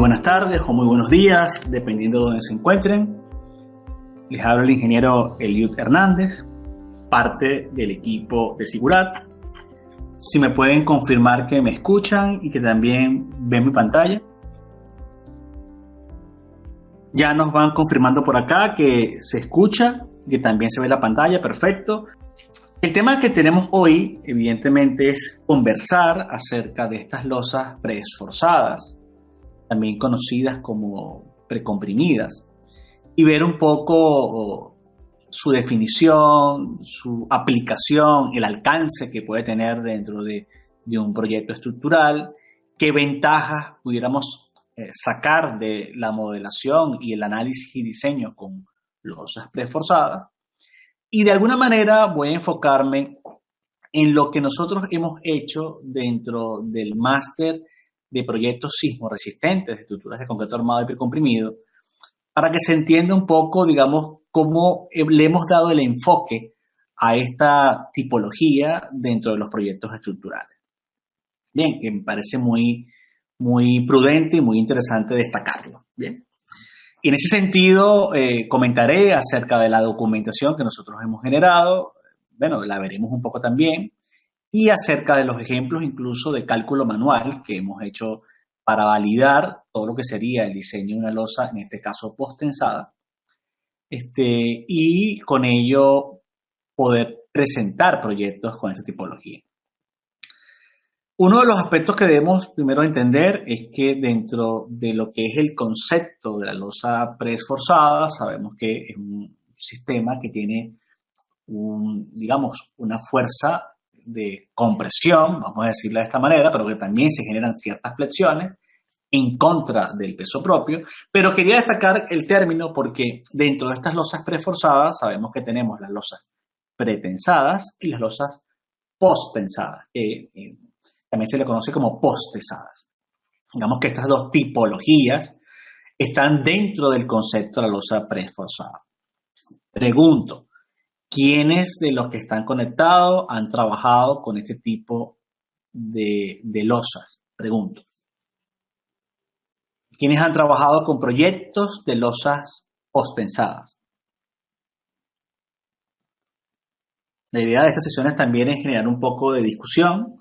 buenas tardes o muy buenos días, dependiendo de donde se encuentren. Les habla el ingeniero Eliud Hernández, parte del equipo de Sigurat. Si me pueden confirmar que me escuchan y que también ven mi pantalla. Ya nos van confirmando por acá que se escucha, que también se ve la pantalla, perfecto. El tema que tenemos hoy, evidentemente, es conversar acerca de estas losas preesforzadas, también conocidas como precomprimidas, y ver un poco su definición, su aplicación, el alcance que puede tener dentro de un proyecto estructural, qué ventajas pudiéramos sacar de la modelación y el análisis y diseño con losas preesforzadas. Y de alguna manera voy a enfocarme en lo que nosotros hemos hecho dentro del máster de proyectos sismoresistentes de estructuras de concreto armado y precomprimido, para que se entienda un poco, digamos, cómo le hemos dado el enfoque a esta tipología dentro de los proyectos estructurales. Bien, que me parece muy prudente y muy interesante destacarlo. Bien. Y en ese sentido, comentaré acerca de la documentación que nosotros hemos generado, bueno, la veremos un poco también, y acerca de los ejemplos incluso de cálculo manual que hemos hecho para validar todo lo que sería el diseño de una losa, en este caso post-tensada, y con ello poder presentar proyectos con esta tipología. Uno de los aspectos que debemos primero entender es que dentro de lo que es el concepto de la losa preesforzada, sabemos que es un sistema que tiene una fuerza de compresión, vamos a decirlo de esta manera, pero que también se generan ciertas flexiones en contra del peso propio. Pero quería destacar el término porque dentro de estas losas preesforzadas sabemos que tenemos las losas pretensadas y las losas posttensadas, que también se le conoce como posttesadas. Digamos que estas dos tipologías están dentro del concepto de la losa preesforzada. Pregunto, ¿quiénes de los que están conectados han trabajado con este tipo de losas? Pregunto. ¿Quiénes han trabajado con proyectos de losas posttensadas? La idea de estas sesiones también es generar un poco de discusión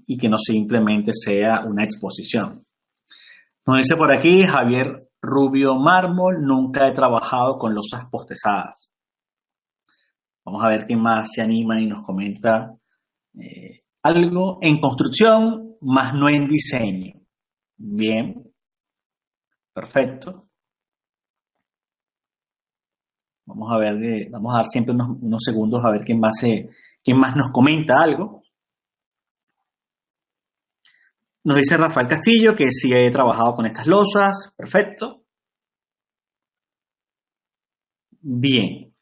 y que no simplemente sea una exposición. Nos dice por aquí Javier Rubio Mármol, nunca he trabajado con losas posttesadas. Vamos a ver quién más se anima y nos comenta algo. En construcción, más no en diseño. Bien, perfecto. Vamos a ver, vamos a dar siempre unos segundos a ver quién más nos comenta algo. Nos dice Rafael Castillo que sí he trabajado con estas losas. Perfecto. Bien.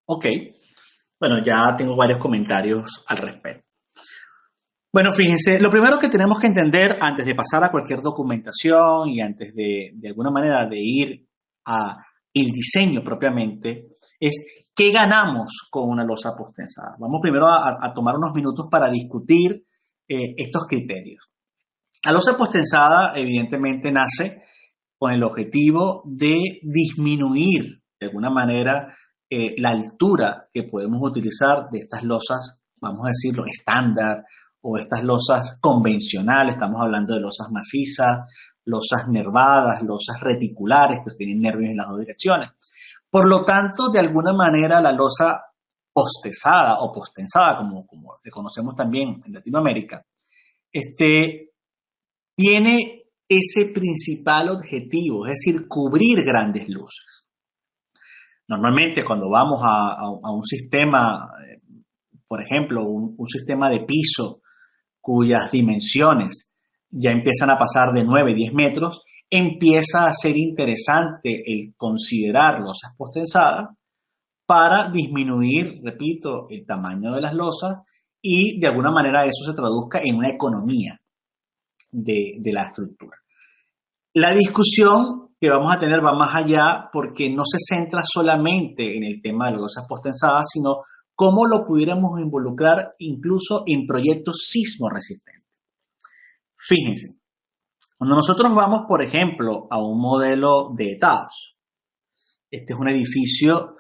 Ok. Bueno, ya tengo varios comentarios al respecto. Bueno, fíjense, lo primero que tenemos que entender antes de pasar a cualquier documentación y antes de alguna manera de ir a el diseño propiamente, es qué ganamos con una losa posttensada. Vamos primero a tomar unos minutos para discutir estos criterios. La losa posttensada evidentemente nace con el objetivo de disminuir de alguna manera la altura que podemos utilizar de estas losas, vamos a decirlo, estándar, o estas losas convencionales. Estamos hablando de losas macizas, losas nervadas, losas reticulares que tienen nervios en las dos direcciones. Por lo tanto, de alguna manera, la losa posttensada o posttensada, como le conocemos también en Latinoamérica, tiene ese principal objetivo, es decir, cubrir grandes luces. Normalmente, cuando vamos a un sistema, por ejemplo, un sistema de piso, cuyas dimensiones ya empiezan a pasar de 9, 10 metros, empieza a ser interesante el considerar losas posttensadas para disminuir, repito, el tamaño de las losas y de alguna manera eso se traduzca en una economía de la estructura. La discusión que vamos a tener va más allá porque no se centra solamente en el tema de las losas posttensadas, sino cómo lo pudiéramos involucrar incluso en proyectos sismoresistentes. Fíjense, cuando nosotros vamos, por ejemplo, a un modelo de etados, este es un edificio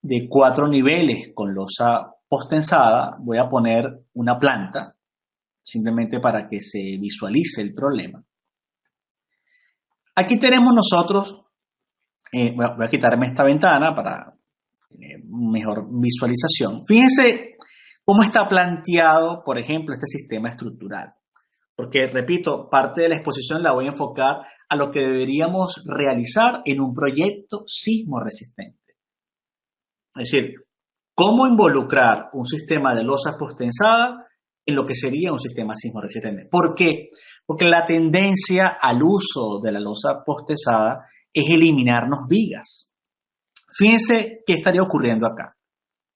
de 4 niveles con losa postensada. Voy a poner una planta, simplemente para que se visualice el problema. Aquí tenemos nosotros, voy a quitarme esta ventana para mejor visualización. Fíjense cómo está planteado, por ejemplo, este sistema estructural. Porque, repito, parte de la exposición la voy a enfocar a lo que deberíamos realizar en un proyecto sismo resistente. Es decir, cómo involucrar un sistema de losas postensadas en lo que sería un sistema sismo resistente. ¿Por qué? Porque la tendencia al uso de la losa postensada es eliminarnos vigas. Fíjense qué estaría ocurriendo acá.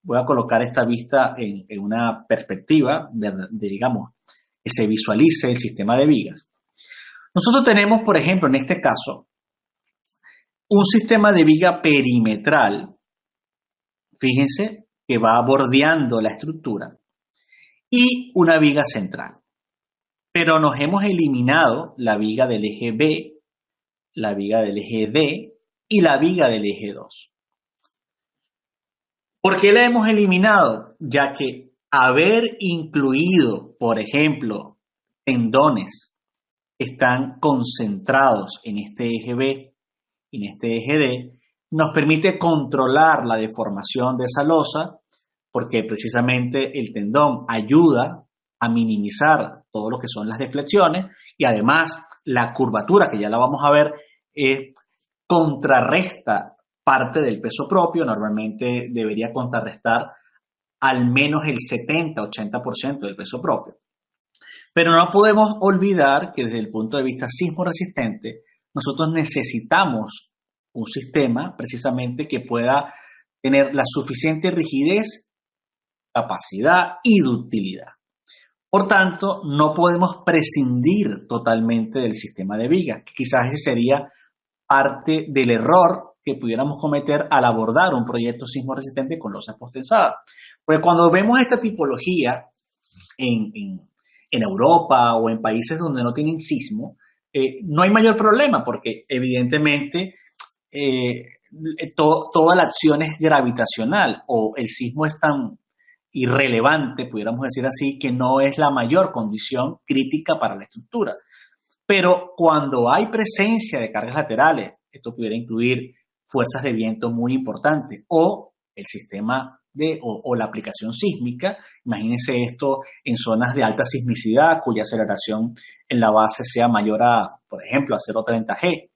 Voy a colocar esta vista en una perspectiva digamos, que se visualice el sistema de vigas. Nosotros tenemos, por ejemplo, en este caso, un sistema de viga perimetral, fíjense, que va bordeando la estructura, y una viga central. Pero nos hemos eliminado la viga del eje B, la viga del eje D y la viga del eje 2. ¿Por qué la hemos eliminado? Ya que haber incluido, por ejemplo, tendones que están concentrados en este eje B y en este eje D, nos permite controlar la deformación de esa losa, porque precisamente el tendón ayuda a minimizar todo lo que son las deflexiones, y además la curvatura, que ya la vamos a ver, contrarresta parte del peso propio. Normalmente debería contrarrestar al menos el 70-80% del peso propio. Pero no podemos olvidar que desde el punto de vista sismo resistente, nosotros necesitamos un sistema precisamente que pueda tener la suficiente rigidez, capacidad y ductilidad. Por tanto, no podemos prescindir totalmente del sistema de vigas, que quizás ese sería parte del error que pudiéramos cometer al abordar un proyecto sismo resistente con losas postensadas. Porque cuando vemos esta tipología en Europa o en países donde no tienen sismo, no hay mayor problema, porque evidentemente toda la acción es gravitacional, o el sismo es tan irrelevante, pudiéramos decir así, que no es la mayor condición crítica para la estructura. Pero cuando hay presencia de cargas laterales, esto pudiera incluir fuerzas de viento muy importantes o el sistema o la aplicación sísmica. Imagínense esto en zonas de alta sismicidad cuya aceleración en la base sea mayor a, por ejemplo, a 0,30 G.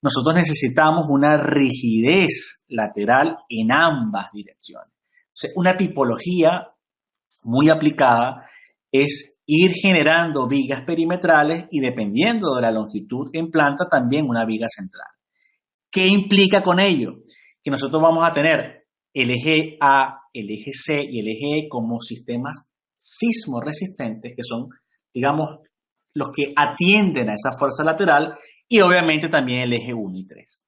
Nosotros necesitamos una rigidez lateral en ambas direcciones. Entonces, una tipología muy aplicada es ir generando vigas perimetrales y, dependiendo de la longitud en planta, también una viga central. ¿Qué implica con ello? Que nosotros vamos a tener el eje A, el eje C y el eje E como sistemas sismo resistentes, que son, digamos, los que atienden a esa fuerza lateral, y obviamente también el eje 1 y 3.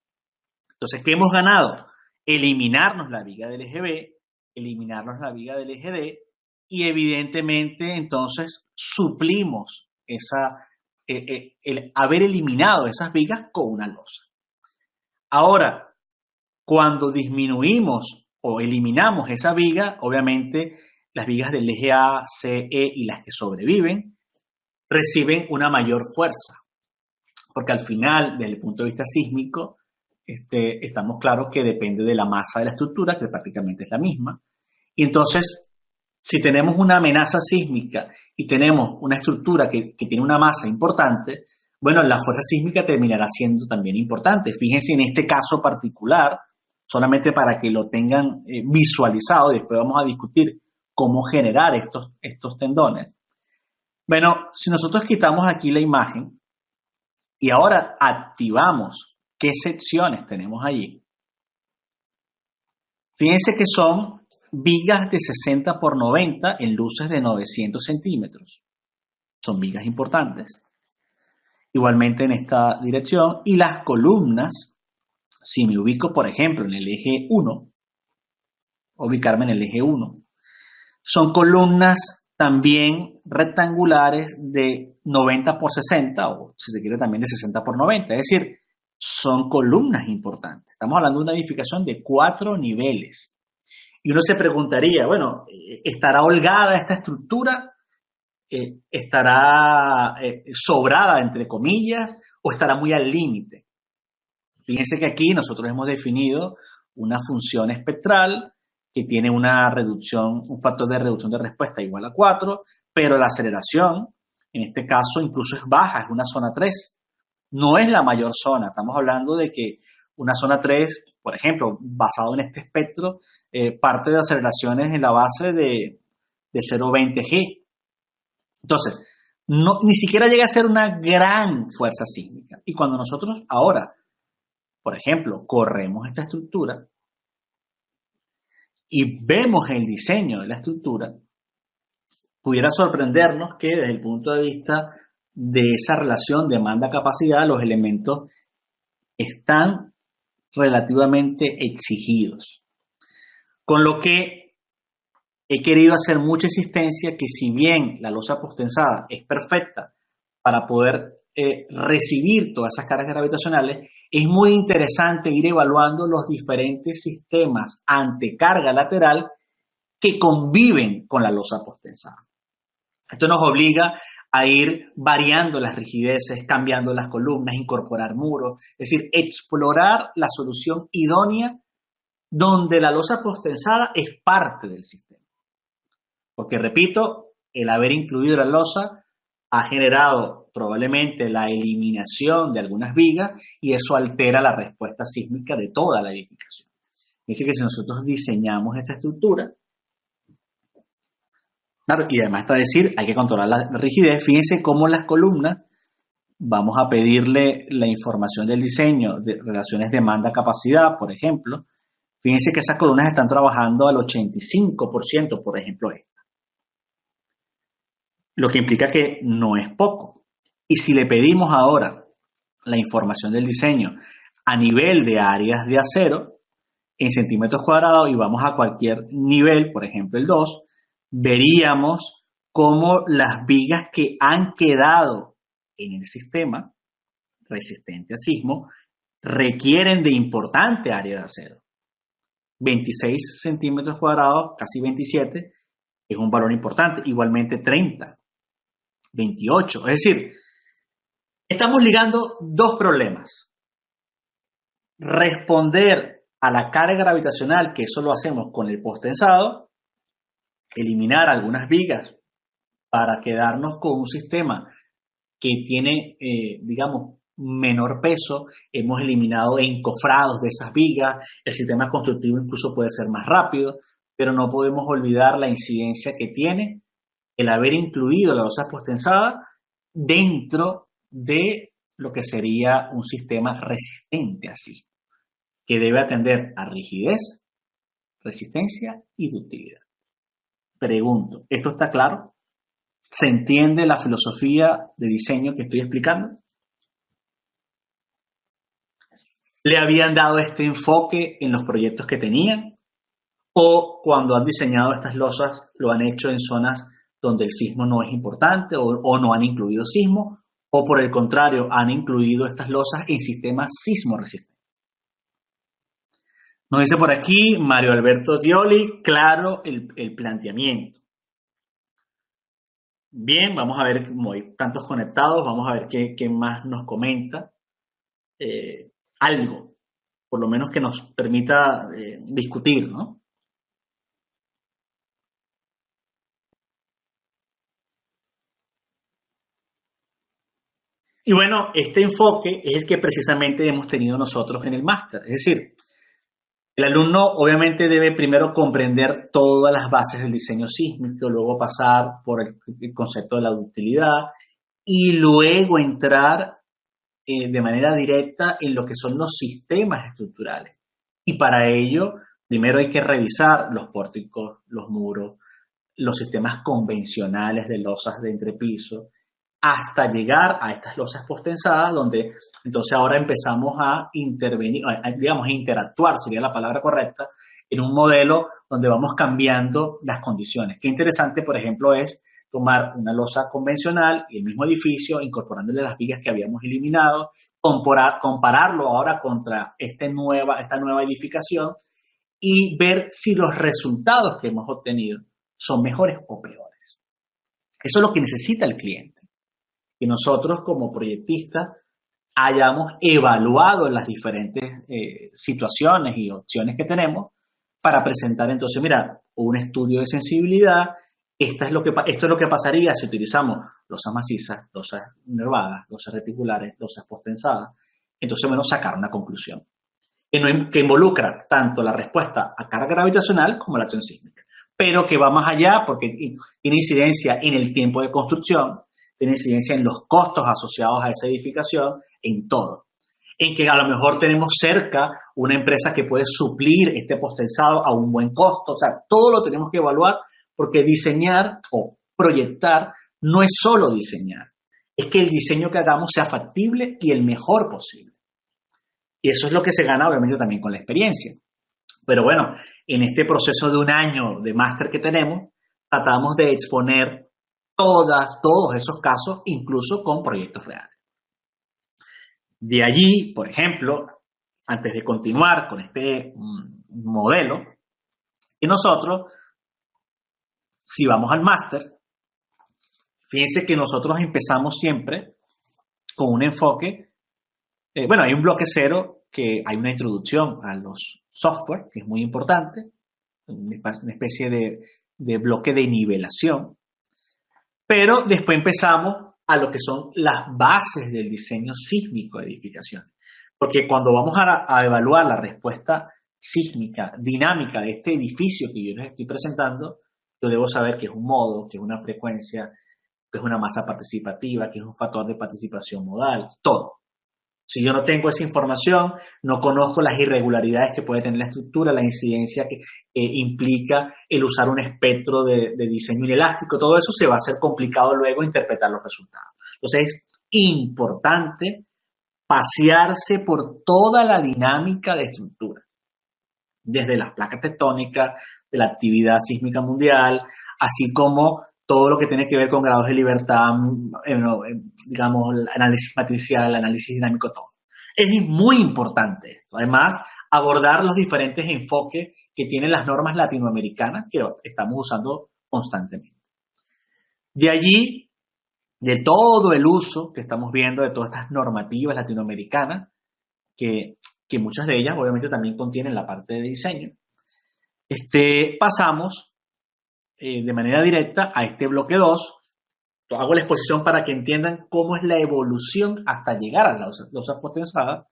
Entonces, ¿qué hemos ganado? Eliminarnos la viga del eje B, eliminarnos la viga del eje D, y evidentemente entonces suplimos el haber eliminado esas vigas con una losa. Ahora, cuando disminuimos o eliminamos esa viga, obviamente las vigas del eje A, C, E y las que sobreviven reciben una mayor fuerza, porque al final, desde el punto de vista sísmico, estamos claros que depende de la masa de la estructura, que prácticamente es la misma. Y entonces, si tenemos una amenaza sísmica y tenemos una estructura que tiene una masa importante, bueno, la fuerza sísmica terminará siendo también importante. Fíjense en este caso particular, solamente para que lo tengan visualizado, y después vamos a discutir cómo generar estos tendones. Bueno, si nosotros quitamos aquí la imagen y ahora activamos qué secciones tenemos allí, fíjense que son vigas de 60 por 90 en luces de 900 centímetros. Son vigas importantes. Igualmente en esta dirección. Y las columnas, si me ubico, por ejemplo, en el eje 1, ubicarme en el eje 1, son columnas también rectangulares de 90 por 60 o si se quiere también de 60 por 90, es decir, son columnas importantes. Estamos hablando de una edificación de 4 niveles. Y uno se preguntaría, bueno, ¿estará holgada esta estructura? ¿Estará sobrada, entre comillas, o estará muy al límite? Fíjense que aquí nosotros hemos definido una función espectral que tiene una reducción, un factor de reducción de respuesta igual a 4, pero la aceleración, en este caso, incluso es baja, es una zona 3. No es la mayor zona, estamos hablando de que una zona 3, por ejemplo, basado en este espectro, parte de aceleraciones en la base de 0,20 G. Entonces, no, ni siquiera llega a ser una gran fuerza sísmica. Y cuando nosotros ahora, por ejemplo, corremos esta estructura y vemos el diseño de la estructura, pudiera sorprendernos que desde el punto de vista de esa relación demanda-capacidad, los elementos están relativamente exigidos. Con lo que he querido hacer mucha insistencia que si bien la losa posttensada es perfecta para poder recibir todas esas cargas gravitacionales, es muy interesante ir evaluando los diferentes sistemas ante carga lateral que conviven con la losa posttensada. Esto nos obliga a ir variando las rigideces, cambiando las columnas, incorporar muros, es decir, explorar la solución idónea donde la losa posttensada es parte del sistema. Porque, repito, el haber incluido la losa ha generado probablemente la eliminación de algunas vigas y eso altera la respuesta sísmica de toda la edificación. Dice que si nosotros diseñamos esta estructura, claro, y además está decir, hay que controlar la rigidez. Fíjense cómo las columnas, vamos a pedirle la información del diseño de relaciones demanda-capacidad, por ejemplo. Fíjense que esas columnas están trabajando al 85%, por ejemplo, esta. Lo que implica que no es poco. Y si le pedimos ahora la información del diseño a nivel de áreas de acero, en centímetros cuadrados, y vamos a cualquier nivel, por ejemplo el 2, veríamos cómo las vigas que han quedado en el sistema resistente a sismo requieren de importante área de acero. 26 centímetros cuadrados, casi 27, es un valor importante. Igualmente 30, 28. Es decir, estamos ligando dos problemas. Responder a la carga gravitacional, que eso lo hacemos con el posttensado, eliminar algunas vigas para quedarnos con un sistema que tiene, digamos, menor peso. Hemos eliminado encofrados de esas vigas, el sistema constructivo incluso puede ser más rápido, pero no podemos olvidar la incidencia que tiene el haber incluido la losa posttensada dentro de lo que sería un sistema resistente así, que debe atender a rigidez, resistencia y ductilidad. Pregunto, ¿esto está claro? ¿Se entiende la filosofía de diseño que estoy explicando? ¿Le habían dado este enfoque en los proyectos que tenían? ¿O cuando han diseñado estas losas lo han hecho en zonas donde el sismo no es importante o no han incluido sismo? ¿O por el contrario, han incluido estas losas en sistemas sismo resistentes? Nos dice por aquí Mario Alberto Dioli, claro el planteamiento. Bien, vamos a ver, como hay tantos conectados, vamos a ver qué más nos comenta. Algo, por lo menos que nos permita discutir, ¿no? Y bueno, este enfoque es el que precisamente hemos tenido nosotros en el máster. Es decir, el alumno obviamente debe primero comprender todas las bases del diseño sísmico, luego pasar por el concepto de la ductilidad y luego entrar de manera directa en lo que son los sistemas estructurales. Y para ello, primero hay que revisar los pórticos, los muros, los sistemas convencionales de losas de entrepiso, hasta llegar a estas losas posttensadas, donde entonces ahora empezamos a intervenir, digamos, a interactuar, sería la palabra correcta, en un modelo donde vamos cambiando las condiciones. Qué interesante, por ejemplo, es tomar una losa convencional y el mismo edificio, incorporándole las vigas que habíamos eliminado, compararlo ahora contra esta nueva edificación y ver si los resultados que hemos obtenido son mejores o peores. Eso es lo que necesita el cliente. Que nosotros como proyectistas hayamos evaluado las diferentes situaciones y opciones que tenemos para presentar entonces, mira, un estudio de sensibilidad, esto es lo que pasaría si utilizamos losas macizas, losas nervadas, losas reticulares, losas postensadas. Entonces, bueno, sacar una conclusión que involucra tanto la respuesta a carga gravitacional como la acción sísmica, pero que va más allá porque tiene incidencia en el tiempo de construcción, tiene incidencia en los costos asociados a esa edificación, en todo. En que a lo mejor tenemos cerca una empresa que puede suplir este postensado a un buen costo. O sea, todo lo tenemos que evaluar porque diseñar o proyectar no es solo diseñar, es que el diseño que hagamos sea factible y el mejor posible. Y eso es lo que se gana obviamente también con la experiencia. Pero bueno, en este proceso de un año de máster que tenemos, tratamos de exponer todos esos casos, incluso con proyectos reales. De allí, por ejemplo, antes de continuar con este modelo, y nosotros, si vamos al máster, fíjense que nosotros empezamos siempre con un enfoque, bueno, hay un bloque cero, que hay una introducción a los software, que es muy importante, una especie de bloque de nivelación, pero después empezamos a lo que son las bases del diseño sísmico de edificaciones. Porque cuando vamos a evaluar la respuesta sísmica, dinámica de este edificio que yo les estoy presentando, yo debo saber que es un modo, que es una frecuencia, que es una masa participativa, que es un factor de participación modal, todo. Si yo no tengo esa información, no conozco las irregularidades que puede tener la estructura, la incidencia que implica el usar un espectro de diseño inelástico, todo eso se va a hacer complicado luego interpretar los resultados. Entonces es importante pasearse por toda la dinámica de estructura, desde las placas tectónicas, de la actividad sísmica mundial, así como todo lo que tiene que ver con grados de libertad, digamos, análisis matricial, análisis dinámico, todo. Es muy importante esto. Además, abordar los diferentes enfoques que tienen las normas latinoamericanas que estamos usando constantemente. De allí, de todo el uso que estamos viendo de todas estas normativas latinoamericanas, que muchas de ellas obviamente también contienen la parte de diseño, pasamos de manera directa a este bloque 2. Hago la exposición para que entiendan cómo es la evolución hasta llegar a las losas potenciadas.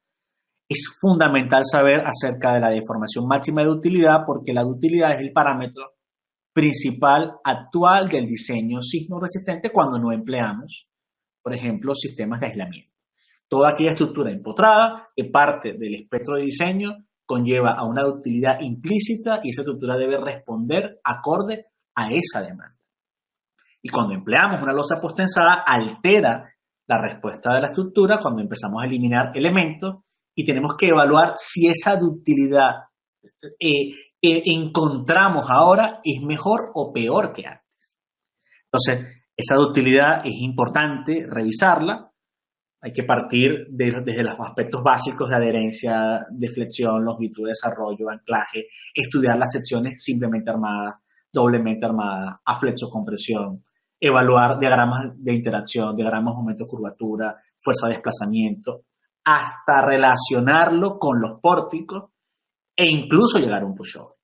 Es fundamental saber acerca de la deformación máxima de utilidad porque la de utilidad es el parámetro principal actual del diseño sismo resistente cuando no empleamos, por ejemplo, sistemas de aislamiento. Toda aquella estructura empotrada que parte del espectro de diseño conlleva a una utilidad implícita y esa estructura debe responder acorde a esa demanda. Y cuando empleamos una losa postensada, altera la respuesta de la estructura cuando empezamos a eliminar elementos y tenemos que evaluar si esa ductilidad que encontramos ahora es mejor o peor que antes. Entonces, esa ductilidad es importante revisarla. Hay que partir desde los aspectos básicos de adherencia, deflexión, longitud de desarrollo, anclaje, estudiar las secciones simplemente armadas, doblemente armadas, a flexocompresión, evaluar diagramas de interacción, diagramas de momento de curvatura, fuerza de desplazamiento, hasta relacionarlo con los pórticos e incluso llegar a un pushover.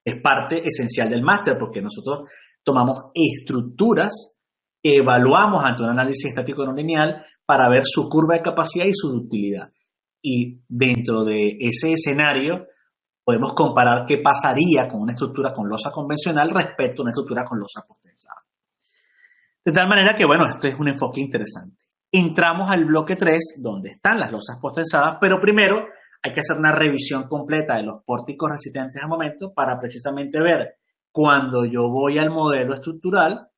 Es parte esencial del máster porque nosotros tomamos estructuras, evaluamos ante un análisis estático no lineal para ver su curva de capacidad y su ductilidad. Y dentro de ese escenario podemos comparar qué pasaría con una estructura con losa convencional respecto a una estructura con losa postensada. De tal manera que, bueno, esto es un enfoque interesante. Entramos al bloque 3, donde están las losas postensadas, pero primero hay que hacer una revisión completa de los pórticos resistentes a momento para precisamente ver cuando yo voy al modelo estructural,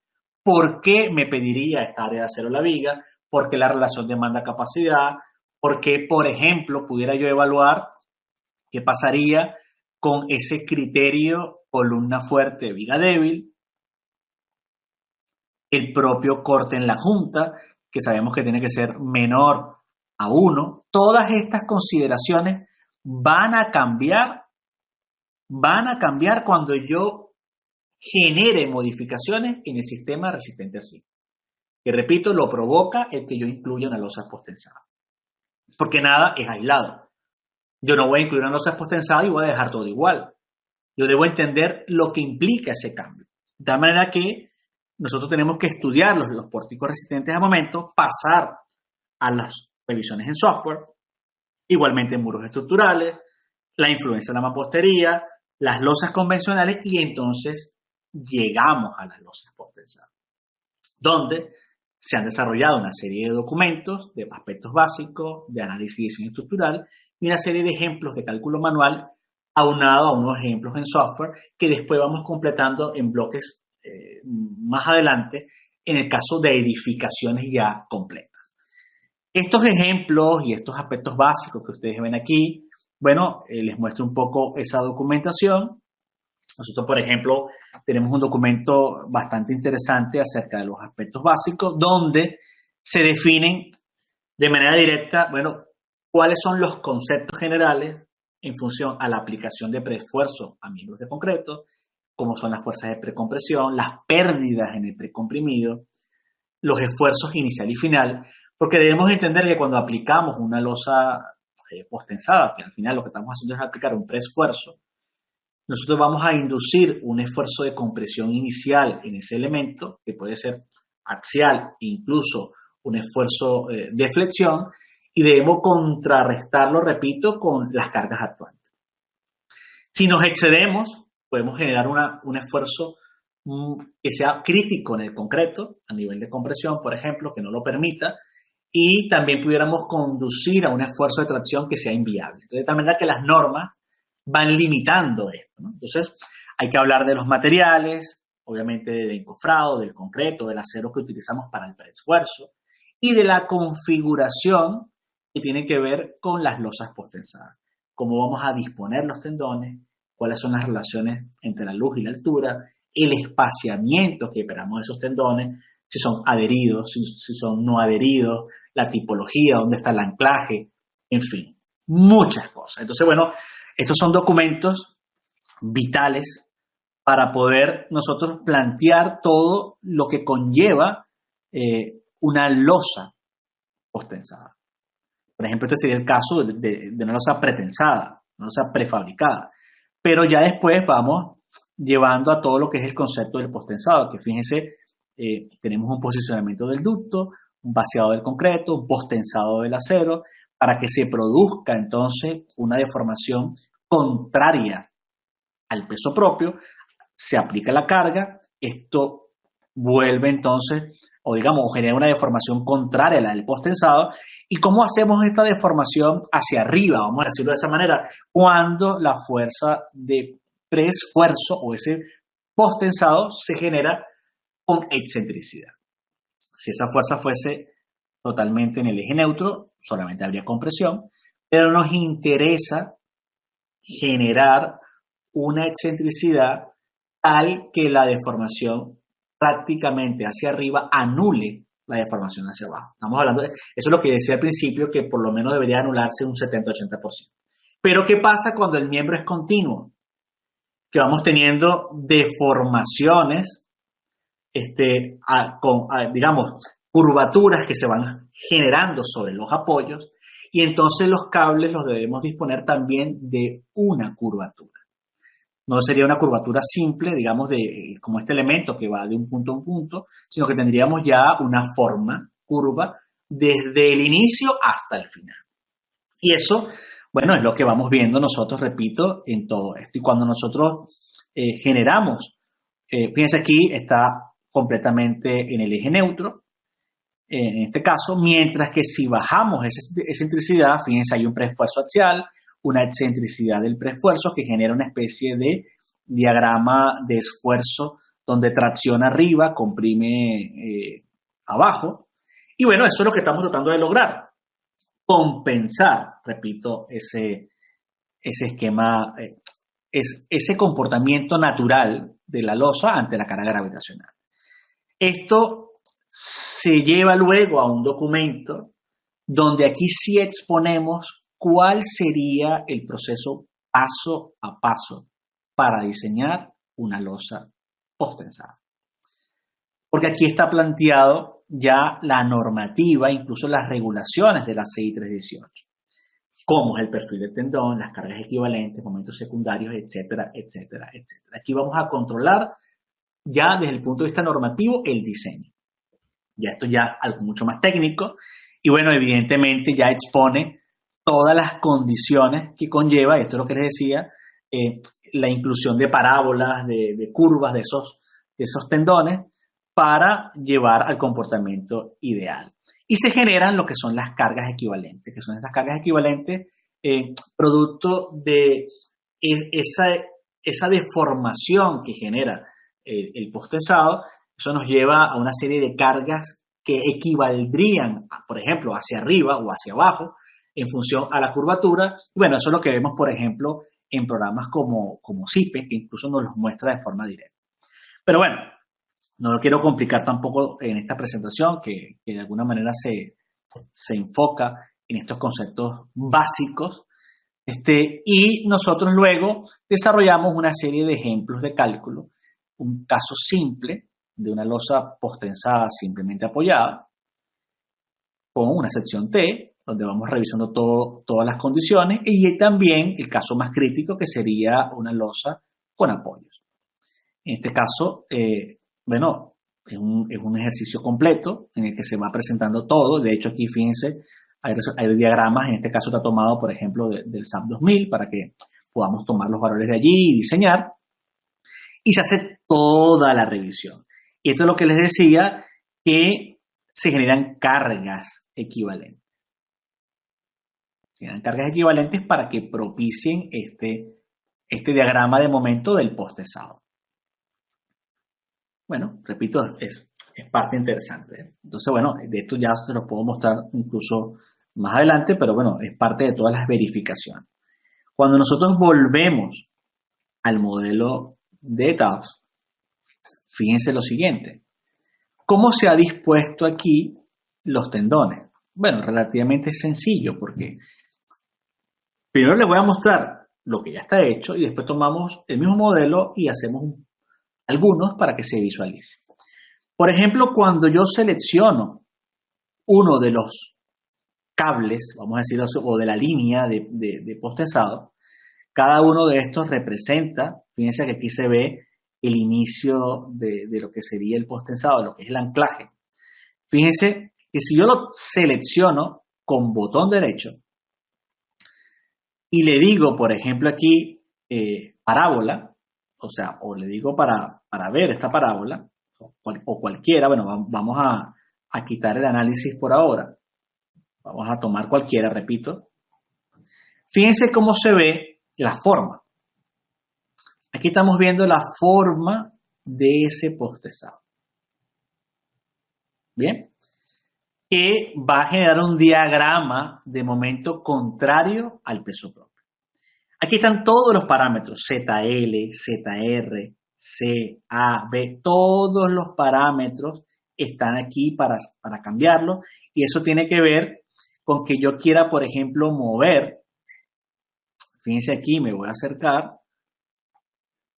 por qué me pediría esta área de acero la viga, por qué la relación demanda-capacidad, por qué, por ejemplo, pudiera yo evaluar qué pasaría con ese criterio columna fuerte, viga débil, el propio corte en la junta, que sabemos que tiene que ser menor a 1. Todas estas consideraciones van a cambiar cuando yo genere modificaciones en el sistema resistente a sismo. Que repito, lo provoca el que yo incluya una losa postensada. Porque nada es aislado. Yo no voy a incluir una losa postensada y voy a dejar todo igual. Yo debo entender lo que implica ese cambio. De tal manera que nosotros tenemos que estudiar los pórticos resistentes a momento, pasar a las revisiones en software, igualmente en muros estructurales, la influencia de la mampostería, las losas convencionales, y entonces llegamos a las losas postpensadas, donde se han desarrollado una serie de documentos de aspectos básicos, de análisis y diseño estructural, y una serie de ejemplos de cálculo manual aunado a unos ejemplos en software que después vamos completando en bloques más adelante en el caso de edificaciones ya completas. Estos ejemplos y estos aspectos básicos que ustedes ven aquí, bueno, les muestro un poco esa documentación. Nosotros, por ejemplo, tenemos un documento bastante interesante acerca de los aspectos básicos, donde se definen de manera directa, bueno, cuáles son los conceptos generales en función a la aplicación de preesfuerzo a miembros de concreto, como son las fuerzas de precompresión, las pérdidas en el precomprimido, los esfuerzos inicial y final, porque debemos entender que cuando aplicamos una losa postensada, que al final lo que estamos haciendo es aplicar un preesfuerzo, nosotros vamos a inducir un esfuerzo de compresión inicial en ese elemento, que puede ser axial, incluso un esfuerzo de flexión, y debemos contrarrestarlo, repito, con las cargas actuantes. Si nos excedemos, podemos generar un esfuerzo que sea crítico en el concreto, a nivel de compresión, por ejemplo, que no lo permita, y también pudiéramos conducir a un esfuerzo de tracción que sea inviable. Entonces, de tal manera que las normas van limitando esto, ¿no? Entonces, hay que hablar de los materiales, obviamente del encofrado, del concreto, del acero que utilizamos para el preesfuerzo, y de la configuración que tiene que ver con las losas posttensadas. Cómo vamos a disponer los tendones, cuáles son las relaciones entre la luz y la altura, el espaciamiento que esperamos de esos tendones, si son adheridos, si son no adheridos, la tipología, dónde está el anclaje, en fin, muchas cosas. Entonces, bueno, estos son documentos vitales para poder nosotros plantear todo lo que conlleva una losa postensada. Por ejemplo, este sería el caso de una losa pretensada, una losa prefabricada. Pero ya después vamos llevando a todo lo que es el concepto del postensado, que fíjense, tenemos un posicionamiento del ducto, un vaciado del concreto, un postensado del acero, para que se produzca entonces una deformación contraria al peso propio, se aplica la carga, esto vuelve entonces, o digamos, genera una deformación contraria a la del postensado. ¿Y cómo hacemos esta deformación hacia arriba, vamos a decirlo de esa manera? Cuando la fuerza de preesfuerzo o ese postensado se genera con excentricidad. Si esa fuerza fuese totalmente en el eje neutro, solamente habría compresión, pero nos interesa generar una excentricidad tal que la deformación prácticamente hacia arriba anule la deformación hacia abajo. Estamos hablando de, eso es lo que decía al principio, que por lo menos debería anularse un 70-80%. Pero ¿qué pasa cuando el miembro es continuo? Que vamos teniendo deformaciones, digamos, curvaturas que se van generando sobre los apoyos, y entonces los cables los debemos disponer también de una curvatura. No sería una curvatura simple, digamos, como este elemento que va de un punto a un punto, sino que tendríamos ya una forma curva desde el inicio hasta el final. Y eso, bueno, es lo que vamos viendo nosotros, repito, en todo esto. Y cuando nosotros generamos, fíjense aquí, está completamente en el eje neutro, en este caso, mientras que si bajamos esa excentricidad, fíjense, hay un preesfuerzo axial, una excentricidad del preesfuerzo que genera una especie de diagrama de esfuerzo donde tracciona arriba, comprime abajo. Y bueno, eso es lo que estamos tratando de lograr. Compensar, repito, ese esquema, ese comportamiento natural de la losa ante la carga gravitacional. Esto se lleva luego a un documento donde aquí sí exponemos cuál sería el proceso paso a paso para diseñar una losa post-tensada. Porque aquí está planteado ya la normativa, incluso las regulaciones de la CI 318. Cómo es el perfil del tendón, las cargas equivalentes, momentos secundarios, etcétera, etcétera, etcétera. Aquí vamos a controlar ya desde el punto de vista normativo el diseño. Ya esto ya algo mucho más técnico y bueno, evidentemente ya expone todas las condiciones que conlleva, esto es lo que les decía, la inclusión de parábolas, de curvas de esos tendones para llevar al comportamiento ideal. Y se generan lo que son las cargas equivalentes, que son estas cargas equivalentes producto de esa deformación que genera el post-tensado. Eso nos lleva a una serie de cargas que equivaldrían, por ejemplo, hacia arriba o hacia abajo en función a la curvatura. Y bueno, eso es lo que vemos, por ejemplo, en programas como CIPE, que incluso nos los muestra de forma directa. Pero bueno, no lo quiero complicar tampoco en esta presentación, que de alguna manera se enfoca en estos conceptos básicos. Y nosotros luego desarrollamos una serie de ejemplos de cálculo, un caso simple de una losa post-tensada simplemente apoyada, con una sección T, donde vamos revisando todas las condiciones, y también el caso más crítico, que sería una losa con apoyos. En este caso, bueno, es un ejercicio completo en el que se va presentando todo. De hecho, aquí fíjense, hay diagramas, en este caso está tomado, por ejemplo, del SAP 2000, para que podamos tomar los valores de allí y diseñar. Y se hace toda la revisión. Y esto es lo que les decía, que se generan cargas equivalentes. Se generan cargas equivalentes para que propicien este diagrama de momento del post-tensado. Bueno, repito, es parte interesante. Entonces, bueno, de esto ya se los puedo mostrar incluso más adelante, pero bueno, es parte de todas las verificaciones. Cuando nosotros volvemos al modelo de TAPS, fíjense lo siguiente. ¿Cómo se ha dispuesto aquí los tendones? Bueno, relativamente sencillo, porque primero les voy a mostrar lo que ya está hecho y después tomamos el mismo modelo y hacemos algunos para que se visualice. Por ejemplo, cuando yo selecciono uno de los cables, vamos a decirlo así, o de la línea de post-tensado, cada uno de estos representa, fíjense que aquí se ve el inicio de lo que sería el post-tensado, lo que es el anclaje. Fíjense que si yo lo selecciono con botón derecho y le digo, por ejemplo, aquí parábola, o sea, o le digo para ver esta parábola, o cualquiera, bueno, vamos a quitar el análisis por ahora. Vamos a tomar cualquiera, repito. Fíjense cómo se ve la forma. Aquí estamos viendo la forma de ese post-tensado. Bien. Que va a generar un diagrama de momento contrario al peso propio. Aquí están todos los parámetros, ZL, ZR, C, A, B, todos los parámetros están aquí para cambiarlo, y eso tiene que ver con que yo quiera, por ejemplo, mover. Fíjense aquí, me voy a acercar.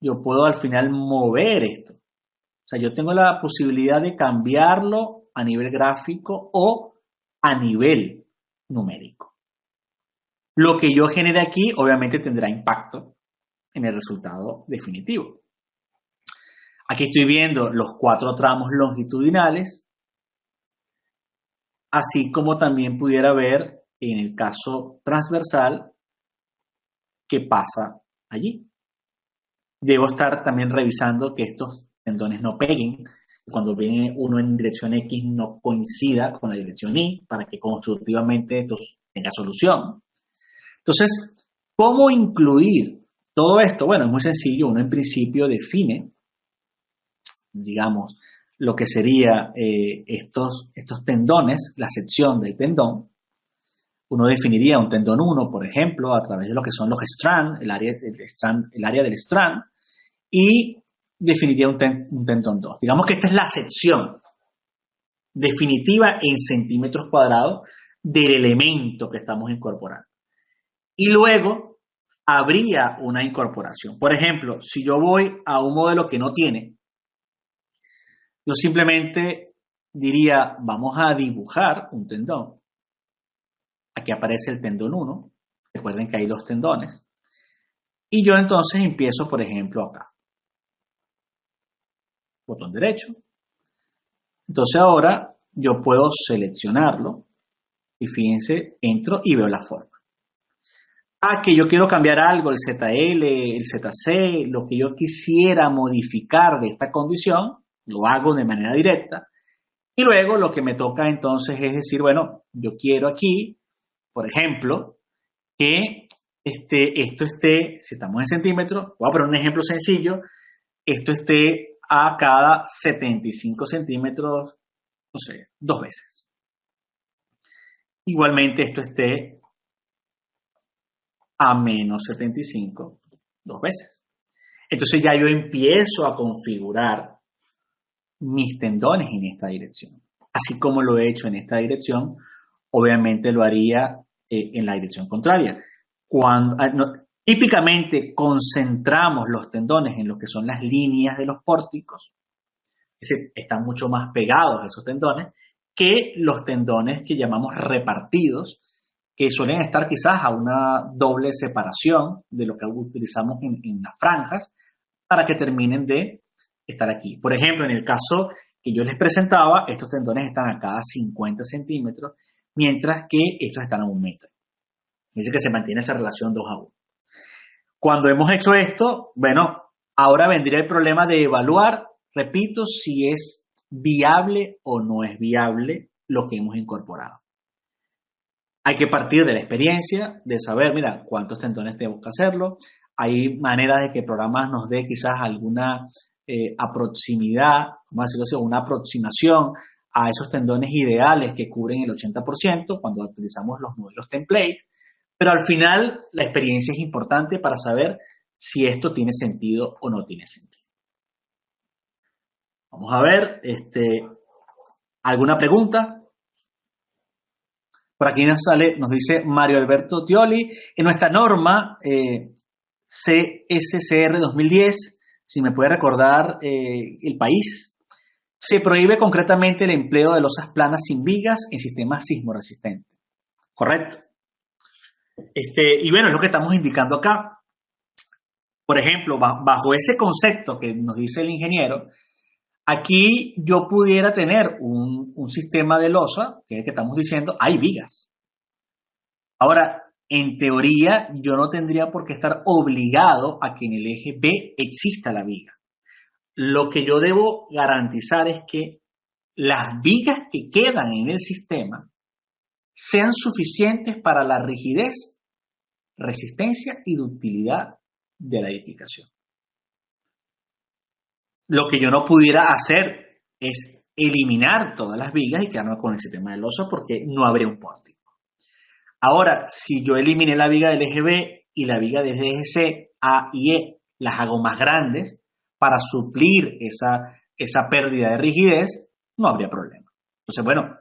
Yo puedo al final mover esto. O sea, yo tengo la posibilidad de cambiarlo a nivel gráfico o a nivel numérico. Lo que yo genere aquí obviamente tendrá impacto en el resultado definitivo. Aquí estoy viendo los 4 tramos longitudinales, así como también pudiera ver en el caso transversal qué pasa allí. Debo estar también revisando que estos tendones no peguen, cuando viene uno en dirección X no coincida con la dirección Y, para que constructivamente esto tenga solución. Entonces, ¿cómo incluir todo esto? Bueno, es muy sencillo. Uno en principio define, digamos, lo que sería estos tendones, la sección del tendón. Uno definiría un tendón 1, por ejemplo, a través de lo que son los strands, el área del strand, y definiría un tendón 2. Digamos que esta es la sección. definitiva en centímetros cuadrados del elemento que estamos incorporando. Y luego habría una incorporación. Por ejemplo, si yo voy a un modelo que no tiene, yo simplemente diría, vamos a dibujar un tendón. Aquí aparece el tendón 1. Recuerden que hay 2 tendones. Y yo entonces empiezo, por ejemplo, acá. Botón derecho. Entonces ahora yo puedo seleccionarlo. Y fíjense, entro y veo la forma. Que yo quiero cambiar algo, el ZL, el ZC, lo que yo quisiera modificar de esta condición, lo hago de manera directa. Y luego lo que me toca entonces es decir, bueno, yo quiero aquí, por ejemplo, que esto esté, si estamos en centímetros, voy a poner un ejemplo sencillo, esto esté a cada 75 centímetros, no sé, 2 veces. Igualmente esto esté a menos 75, 2 veces. Entonces ya yo empiezo a configurar mis tendones en esta dirección. Así como lo he hecho en esta dirección, obviamente lo haría en la dirección contraria. Típicamente concentramos los tendones en lo que son las líneas de los pórticos, es decir, están mucho más pegados esos tendones que los tendones que llamamos repartidos, que suelen estar quizás a una doble separación de lo que utilizamos en las franjas para que terminen de estar aquí. Por ejemplo, en el caso que yo les presentaba, estos tendones están a cada 50 centímetros, mientras que estos están a 1 metro. Dice que se mantiene esa relación 2 a 1. Cuando hemos hecho esto, bueno, ahora vendría el problema de evaluar, repito, si es viable o no es viable lo que hemos incorporado. Hay que partir de la experiencia, de saber, mira, cuántos tendones tenemos que hacerlo. Hay maneras de que el programa nos dé quizás alguna proximidad, vamos a decirlo así, una aproximación a esos tendones ideales que cubren el 80% cuando utilizamos los modelos template. Pero al final la experiencia es importante para saber si esto tiene sentido o no tiene sentido. Vamos a ver, ¿alguna pregunta? Por aquí nos dice Mario Alberto Tioli, en nuestra norma CSCR 2010, si me puede recordar el país, se prohíbe concretamente el empleo de losas planas sin vigas en sistemas sismoresistentes. ¿Correcto? Y bueno, es lo que estamos indicando acá. Por ejemplo, bajo ese concepto que nos dice el ingeniero, aquí yo pudiera tener un sistema de losa, que es el que estamos diciendo, hay vigas. Ahora, en teoría, yo no tendría por qué estar obligado a que en el eje B exista la viga. Lo que yo debo garantizar es que las vigas que quedan en el sistema sean suficientes para la rigidez, resistencia y ductilidad de la edificación. Lo que yo no pudiera hacer es eliminar todas las vigas y quedarme con el sistema de losa porque no habría un pórtico. Ahora, si yo eliminé la viga del eje B y la viga del eje C, A y E, las hago más grandes para suplir esa pérdida de rigidez, no habría problema. Entonces, bueno,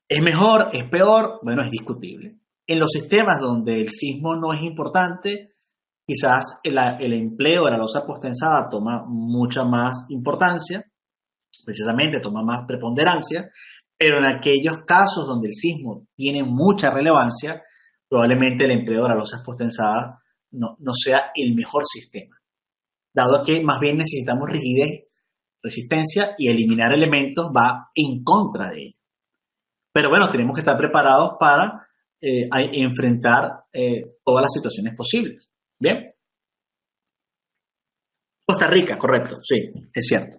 ¿es mejor? ¿Es peor? Bueno, es discutible. En los sistemas donde el sismo no es importante, quizás el empleo de la losa posttensada toma mucha más importancia, precisamente toma más preponderancia, pero en aquellos casos donde el sismo tiene mucha relevancia, probablemente el empleo de las losas posttensadas no sea el mejor sistema, dado que más bien necesitamos rigidez, resistencia y eliminar elementos va en contra de ello. Pero bueno, tenemos que estar preparados para enfrentar todas las situaciones posibles. ¿Bien? Costa Rica, correcto, sí, es cierto.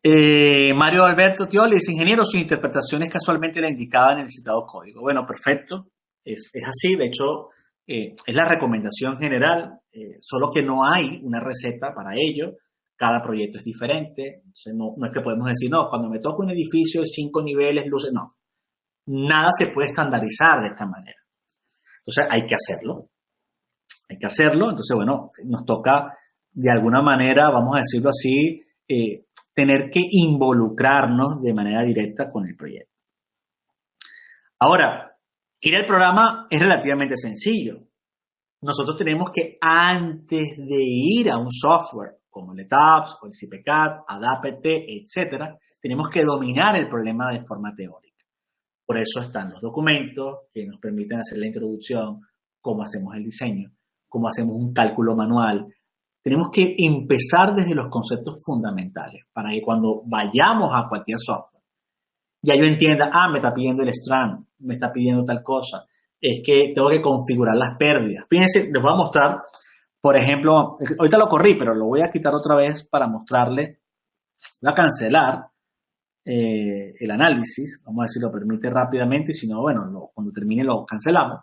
Mario Alberto Tioli dice, ingeniero, su interpretación es casualmente la indicada en el citado código. Bueno, perfecto, es así, de hecho, es la recomendación general, solo que no hay una receta para ello, cada proyecto es diferente, entonces no es que podemos decir, no, cuando me toca un edificio de 5 niveles, luces, no, nada se puede estandarizar de esta manera. Entonces hay que hacerlo, entonces bueno, nos toca de alguna manera, vamos a decirlo así, tener que involucrarnos de manera directa con el proyecto. Ahora, ir al programa es relativamente sencillo. Nosotros tenemos que, antes de ir a un software como el ETABS o el CPCAD, ADAPT, etcétera, tenemos que dominar el problema de forma teórica. Por eso están los documentos que nos permiten hacer la introducción, cómo hacemos el diseño, cómo hacemos un cálculo manual. Tenemos que empezar desde los conceptos fundamentales para que cuando vayamos a cualquier software, ya yo entienda, me está pidiendo el strand, me está pidiendo tal cosa, es que tengo que configurar las pérdidas. Fíjense, les voy a mostrar, por ejemplo, ahorita lo corrí, pero lo voy a quitar otra vez para mostrarles. Voy a cancelar el análisis, vamos a ver si lo permite rápidamente, y si no, bueno, cuando termine lo cancelamos.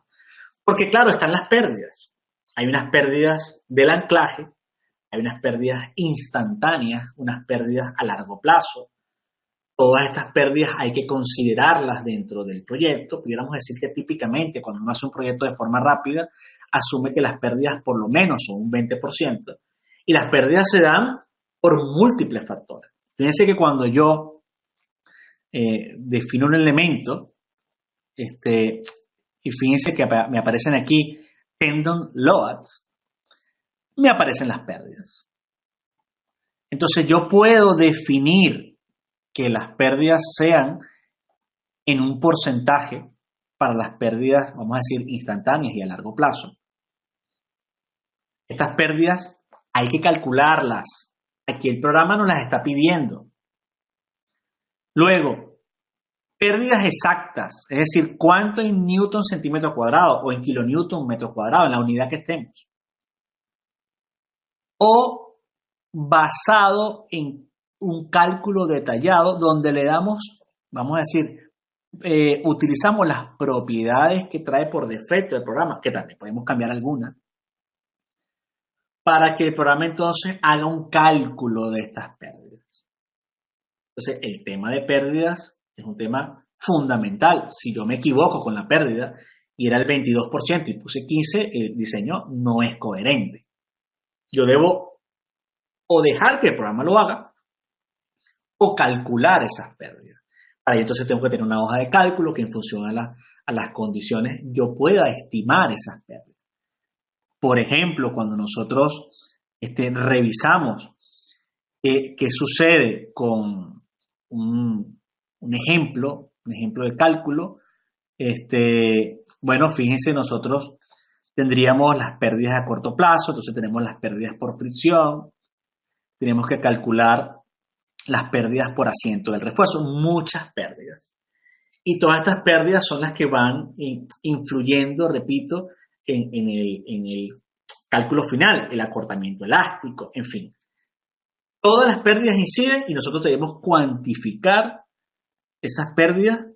Porque claro, están las pérdidas. Hay unas pérdidas del anclaje, hay unas pérdidas instantáneas, unas pérdidas a largo plazo. Todas estas pérdidas hay que considerarlas dentro del proyecto. Pudiéramos decir que típicamente cuando uno hace un proyecto de forma rápida, asume que las pérdidas por lo menos son un 20%. Y las pérdidas se dan por múltiples factores. Fíjense que cuando yo defino un elemento, y fíjense que me aparecen aquí tendon loads, me aparecen las pérdidas. Entonces yo puedo definir que las pérdidas sean en un porcentaje para las pérdidas, vamos a decir, instantáneas y a largo plazo. Estas pérdidas hay que calcularlas. Aquí el programa nos las está pidiendo. Luego, pérdidas exactas, es decir, cuánto en newton centímetro cuadrado o en kilonewton metro cuadrado, en la unidad que estemos. O basado en un cálculo detallado donde le damos, vamos a decir, utilizamos las propiedades que trae por defecto el programa, que también podemos cambiar algunas, para que el programa entonces haga un cálculo de estas pérdidas. Entonces, el tema de pérdidas es un tema fundamental. Si yo me equivoco con la pérdida y era el 22% y puse 15%, el diseño no es coherente. Yo debo o dejar que el programa lo haga, o calcular esas pérdidas. Para ello entonces tengo que tener una hoja de cálculo que en función a las condiciones yo pueda estimar esas pérdidas. Por ejemplo, cuando nosotros revisamos qué sucede con un ejemplo de cálculo, bueno, fíjense, nosotros tendríamos las pérdidas a corto plazo, entonces tenemos las pérdidas por fricción, tenemos que calcular las pérdidas por asiento del refuerzo, muchas pérdidas. Y todas estas pérdidas son las que van influyendo, repito, en el cálculo final, el acortamiento elástico, en fin. Todas las pérdidas inciden y nosotros debemos cuantificar esas pérdidas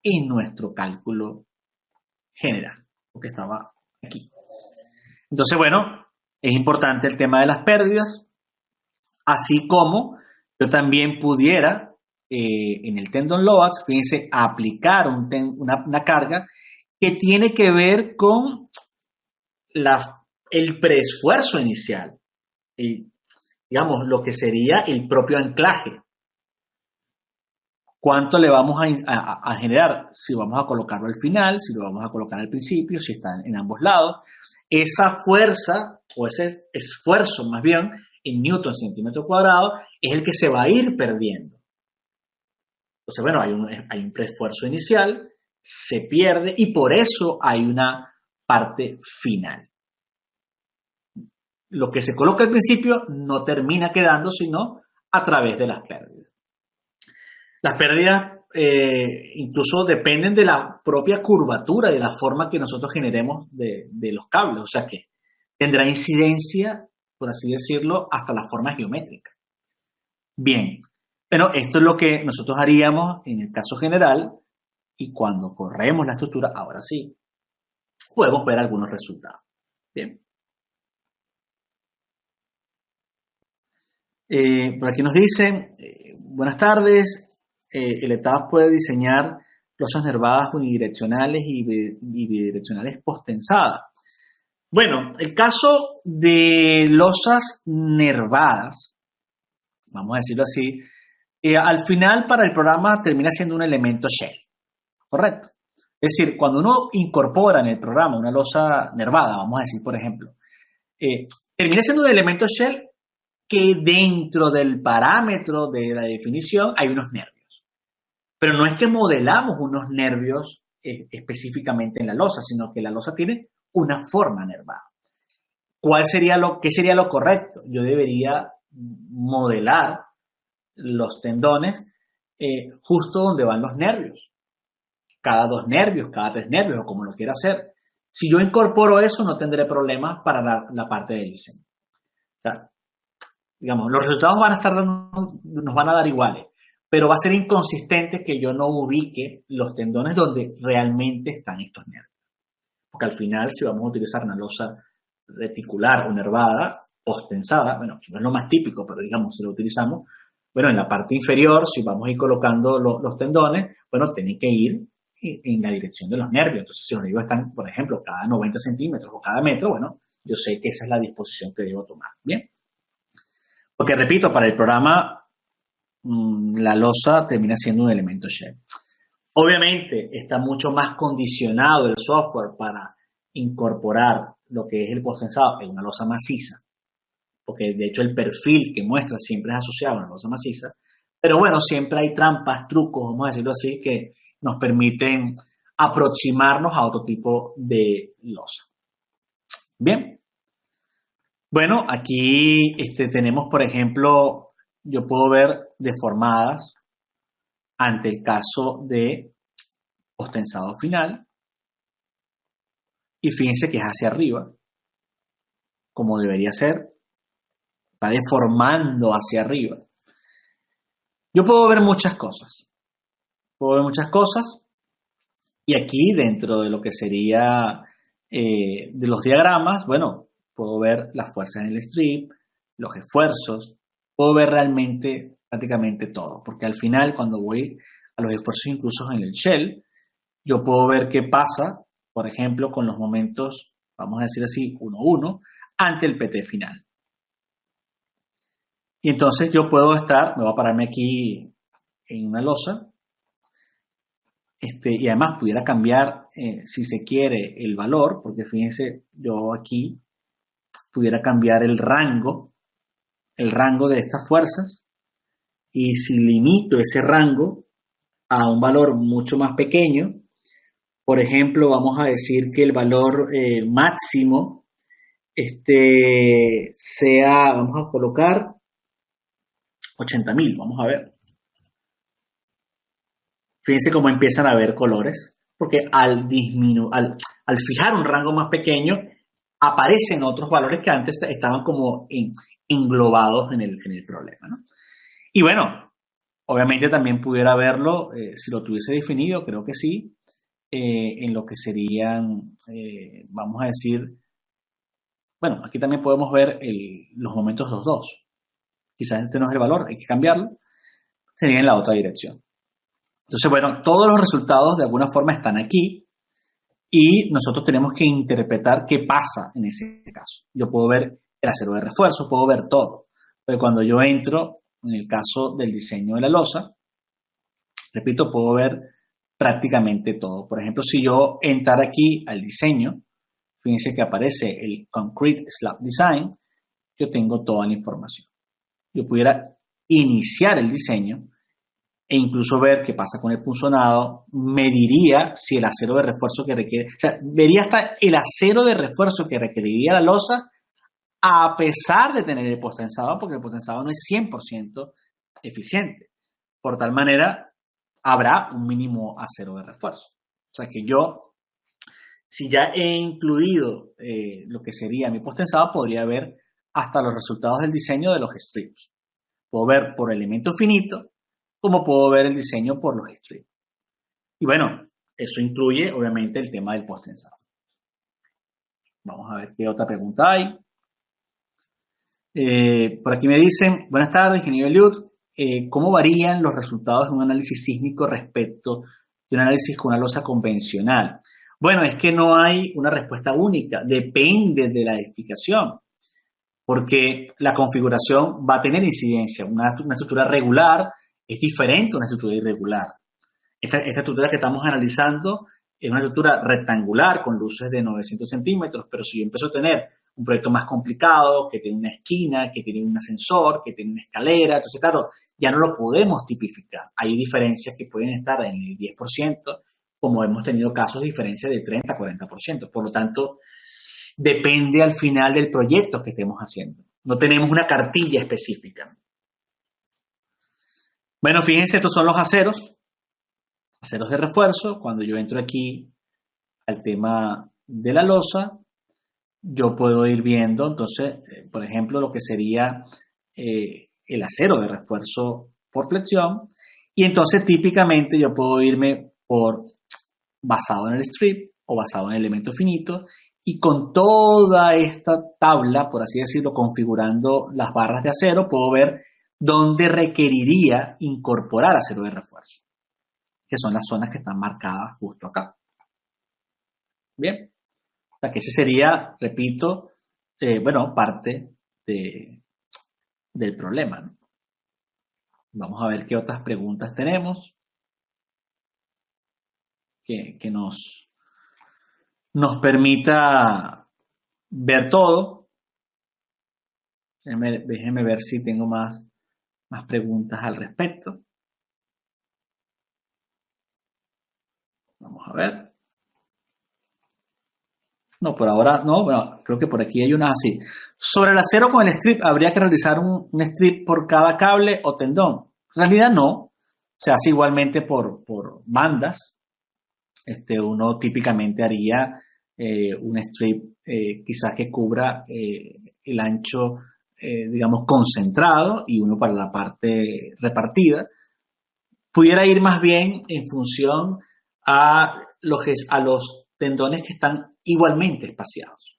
en nuestro cálculo general, porque estaba aquí. Entonces, bueno, es importante el tema de las pérdidas, así como yo también pudiera, en el tendon loads, fíjense, aplicar una carga que tiene que ver con el preesfuerzo inicial, digamos, lo que sería el propio anclaje. ¿Cuánto le vamos a generar? Si vamos a colocarlo al final, si lo vamos a colocar al principio, si está en ambos lados. Esa fuerza, o ese esfuerzo más bien, en newton centímetro cuadrado, es el que se va a ir perdiendo. Entonces, bueno, hay un preesfuerzo inicial, se pierde y por eso hay una parte final. Lo que se coloca al principio no termina quedando, sino a través de las pérdidas. Las pérdidas incluso dependen de la propia curvatura, de la forma que nosotros generemos de los cables, o sea que tendrá incidencia, por así decirlo, hasta la forma geométrica. Bien, bueno, esto es lo que nosotros haríamos en el caso general y cuando corremos la estructura, ahora sí, podemos ver algunos resultados. Bien. Por aquí nos dicen, buenas tardes, el ETABS puede diseñar losas nervadas unidireccionales y bidireccionales postensadas. Bueno, el caso de losas nervadas, vamos a decirlo así, al final para el programa termina siendo un elemento shell, ¿correcto? Es decir, cuando uno incorpora en el programa una losa nervada, vamos a decir, por ejemplo, termina siendo un elemento shell que dentro del parámetro de la definición hay unos nervios. Pero no es que modelamos unos nervios específicamente en la losa, sino que la losa tiene una forma nervada. ¿Qué sería lo correcto? Yo debería modelar los tendones justo donde van los nervios. Cada 2 nervios, cada 3 nervios, o como lo quiera hacer. Si yo incorporo eso, no tendré problemas para la parte del diseño. O sea, digamos, los resultados nos van a dar iguales, pero va a ser inconsistente que yo no ubique los tendones donde realmente están estos nervios. Porque al final, si vamos a utilizar una losa reticular o nervada, postensada, bueno, no es lo más típico, pero digamos, si lo utilizamos, bueno, en la parte inferior, si vamos a ir colocando los tendones, bueno, tienen que ir en la dirección de los nervios. Entonces, si los nervios están, por ejemplo, cada 90 centímetros o cada metro, bueno, yo sé que esa es la disposición que debo tomar. Bien. Porque, repito, para el programa, la losa termina siendo un elemento shell. Obviamente, está mucho más condicionado el software para incorporar lo que es el postensado en una losa maciza, porque de hecho el perfil que muestra siempre es asociado a una losa maciza, pero bueno, siempre hay trampas, trucos, vamos a decirlo así, que nos permiten aproximarnos a otro tipo de losa. Bien. Bueno, aquí tenemos, por ejemplo, yo puedo ver deformadas ante el caso de postensado final. Y fíjense que es hacia arriba, como debería ser. Está deformando hacia arriba. Yo puedo ver muchas cosas. Y aquí, dentro de lo que sería de los diagramas, bueno, puedo ver las fuerzas en el strip, los esfuerzos. Puedo ver realmente prácticamente todo. Porque al final, cuando voy a los esfuerzos incluso en el shell, yo puedo ver qué pasa, por ejemplo, con los momentos, vamos a decir así, 1-1, ante el PT final. Y entonces yo puedo me voy a pararme aquí en una losa, y además pudiera cambiar, si se quiere, el valor, porque fíjense, yo aquí pudiera cambiar el rango de estas fuerzas, y si limito ese rango a un valor mucho más pequeño, por ejemplo, vamos a decir que el valor máximo sea, vamos a colocar 80.000, vamos a ver. Fíjense cómo empiezan a haber colores, porque al fijar un rango más pequeño, aparecen otros valores que antes estaban como englobados en el problema, ¿no? Y bueno, obviamente también pudiera verlo, si lo tuviese definido, creo que sí, en lo que serían, vamos a decir, bueno, aquí también podemos ver los momentos 2-2. Quizás este no es el valor, hay que cambiarlo. Sería en la otra dirección. Entonces, bueno, todos los resultados de alguna forma están aquí y nosotros tenemos que interpretar qué pasa en ese caso. Yo puedo ver el acero de refuerzo, puedo ver todo. Pero cuando yo entro en el caso del diseño de la losa, repito, puedo ver prácticamente todo. Por ejemplo, si yo entrara aquí al diseño, fíjense que aparece el Concrete Slab Design, yo tengo toda la información. Yo pudiera iniciar el diseño e incluso ver qué pasa con el punzonado, mediría si el acero de refuerzo que requiere, o sea, vería hasta el acero de refuerzo que requeriría la losa a pesar de tener el postensado, porque el postensado no es 100% eficiente. Por tal manera, habrá un mínimo acero de refuerzo. O sea que yo, si ya he incluido lo que sería mi postensado, podría ver hasta los resultados del diseño de los strips. Puedo ver por elemento finito, como puedo ver el diseño por los strips. Y bueno, eso incluye obviamente el tema del postensado. Vamos a ver qué otra pregunta hay. Por aquí me dicen, buenas tardes, ingeniero Eliud, ¿cómo varían los resultados de un análisis sísmico respecto de un análisis con una losa convencional? Bueno, es que no hay una respuesta única, depende de la edificación. porque la configuración va a tener incidencia. Una estructura regular es diferente a una estructura irregular. Esta estructura que estamos analizando es una estructura rectangular con luces de 900 centímetros, pero si yo empiezo a tener un proyecto más complicado, que tiene una esquina, que tiene un ascensor, que tiene una escalera, entonces claro, ya no lo podemos tipificar. Hay diferencias que pueden estar en el 10%, como hemos tenido casos de diferencia de 30-40%. Por lo tanto, depende al final del proyecto que estemos haciendo. No tenemos una cartilla específica. Bueno, fíjense, estos son los aceros de refuerzo. Cuando yo entro aquí al tema de la losa, yo puedo ir viendo, entonces, por ejemplo, lo que sería el acero de refuerzo por flexión. Y entonces, típicamente, yo puedo irme basado en el strip o basado en el elemento finito. Y con toda esta tabla, por así decirlo, configurando las barras de acero, puedo ver dónde requeriría incorporar acero de refuerzo, que son las zonas que están marcadas justo acá. Bien, o sea que ese sería, repito, parte del problema, ¿no? Vamos a ver qué otras preguntas tenemos que nos permita ver todo. Déjenme ver si tengo más preguntas al respecto. Vamos a ver. No, por ahora no. Bueno, creo que por aquí hay una así. Sobre el acero con el strip, ¿habría que realizar un strip por cada cable o tendón? En realidad no. Se hace igualmente por bandas. Uno típicamente haría un strip quizás que cubra el ancho, digamos, concentrado y uno para la parte repartida. Pudiera ir más bien en función a los tendones que están igualmente espaciados,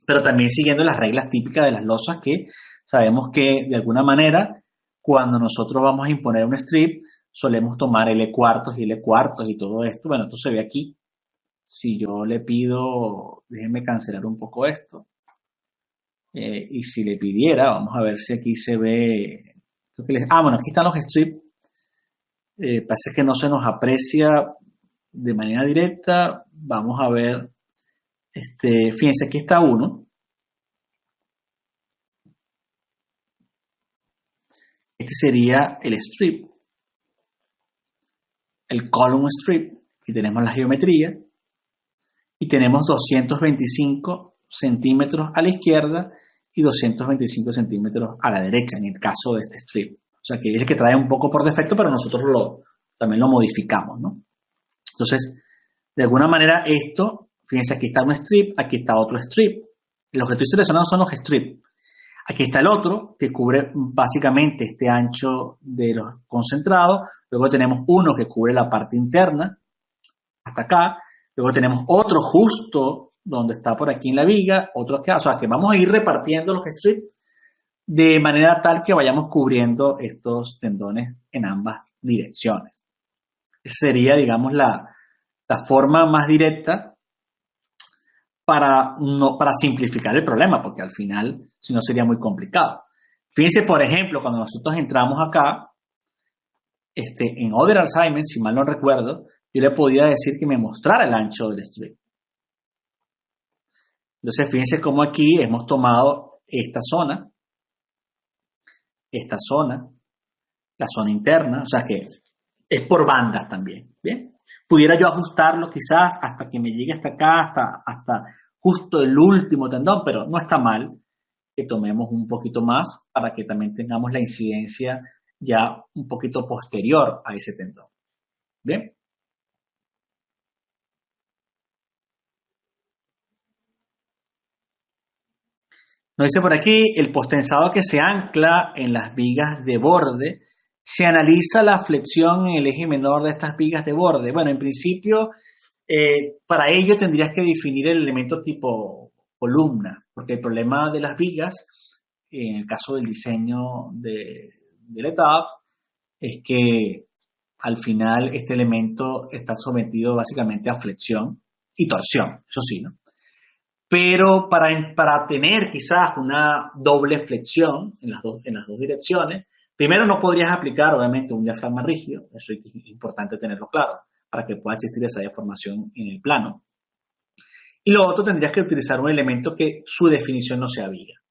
pero también siguiendo las reglas típicas de las losas, que sabemos que de alguna manera cuando nosotros vamos a imponer un strip solemos tomar L cuartos y L cuartos y todo esto. Bueno, esto se ve aquí. Si yo le pido, déjenme cancelar un poco esto, y si le pidiera, vamos a ver si aquí se ve, bueno, aquí están los strips. Parece que no se nos aprecia de manera directa. Vamos a ver, fíjense, aquí está uno. Este sería el strip, el column strip. Aquí tenemos la geometría y tenemos 225 centímetros a la izquierda y 225 centímetros a la derecha en el caso de este strip. O sea que es el que trae un poco por defecto, pero nosotros también lo modificamos, ¿no? Entonces, de alguna manera esto, fíjense, aquí está un strip, aquí está otro strip. Los que estoy seleccionando son los strips. Aquí está el otro, que cubre básicamente este ancho de los concentrados. Luego tenemos uno que cubre la parte interna, hasta acá. Luego tenemos otro justo donde está por aquí en la viga, otro acá. O sea, que vamos a ir repartiendo los strips de manera tal que vayamos cubriendo estos tendones en ambas direcciones. Esa sería, digamos, la forma más directa para simplificar el problema, porque al final, si no, sería muy complicado. Fíjense, por ejemplo, cuando nosotros entramos acá, en Other Assignment, si mal no recuerdo, yo le podía decir que me mostrara el ancho del strip. Entonces, fíjense cómo aquí hemos tomado esta zona, la zona interna, o sea que es por bandas también, ¿bien? Pudiera yo ajustarlo quizás hasta que me llegue hasta acá, hasta justo el último tendón, pero no está mal que tomemos un poquito más para que también tengamos la incidencia ya un poquito posterior a ese tendón. ¿Bien? Nos dice por aquí, el postensado que se ancla en las vigas de borde, se analiza la flexión en el eje menor de estas vigas de borde. Bueno, en principio, para ello tendrías que definir el elemento tipo columna, porque el problema de las vigas, en el caso del diseño del ETAP, es que al final este elemento está sometido básicamente a flexión y torsión, eso sí, ¿no? pero para tener quizás una doble flexión en las dos direcciones, primero no podrías aplicar obviamente un diafragma rígido, eso es importante tenerlo claro, para que pueda existir esa deformación en el plano. Y lo otro, tendrías que utilizar un elemento que su definición no sea viga,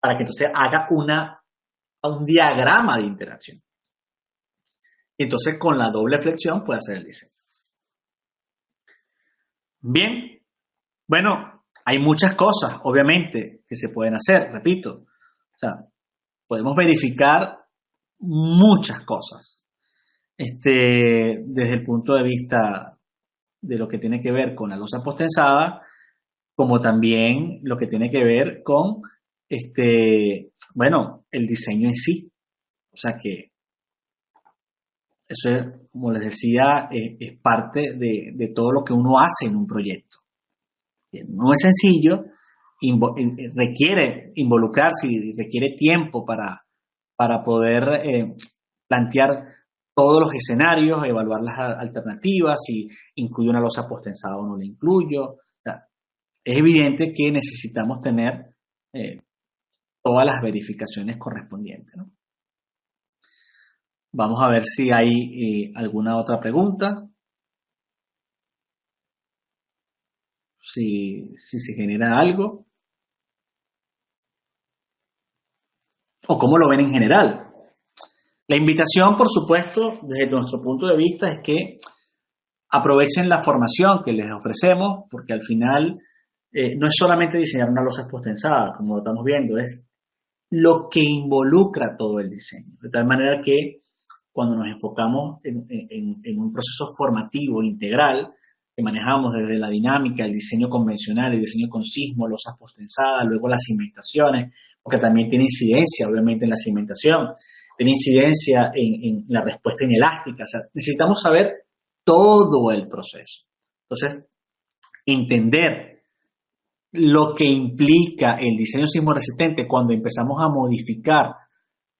para que entonces haga un diagrama de interacción. Y entonces con la doble flexión puede hacer el diseño. Bien, bueno, hay muchas cosas, obviamente, que se pueden hacer, repito. O sea, podemos verificar muchas cosas. Desde el punto de vista de lo que tiene que ver con la losa posttensada, como también lo que tiene que ver con, bueno, el diseño en sí. O sea que eso es, como les decía, es parte de todo lo que uno hace en un proyecto. No es sencillo, requiere involucrarse y requiere tiempo para poder plantear todos los escenarios, evaluar las alternativas, si incluyo una losa posttensada o no la incluyo. O sea, es evidente que necesitamos tener todas las verificaciones correspondientes, ¿no? Vamos a ver si hay alguna otra pregunta. Si se genera algo. O cómo lo ven en general. La invitación, por supuesto, desde nuestro punto de vista, es que aprovechen la formación que les ofrecemos, porque al final no es solamente diseñar una losa posttensada, como lo estamos viendo, es lo que involucra todo el diseño. De tal manera que cuando nos enfocamos en un proceso formativo integral, que manejamos desde la dinámica, el diseño convencional, el diseño con sismo, losas posttensadas, luego las cimentaciones, porque también tiene incidencia, obviamente, en la cimentación, tiene incidencia en la respuesta inelástica. O sea, necesitamos saber todo el proceso. Entonces, entender lo que implica el diseño sismo resistente cuando empezamos a modificar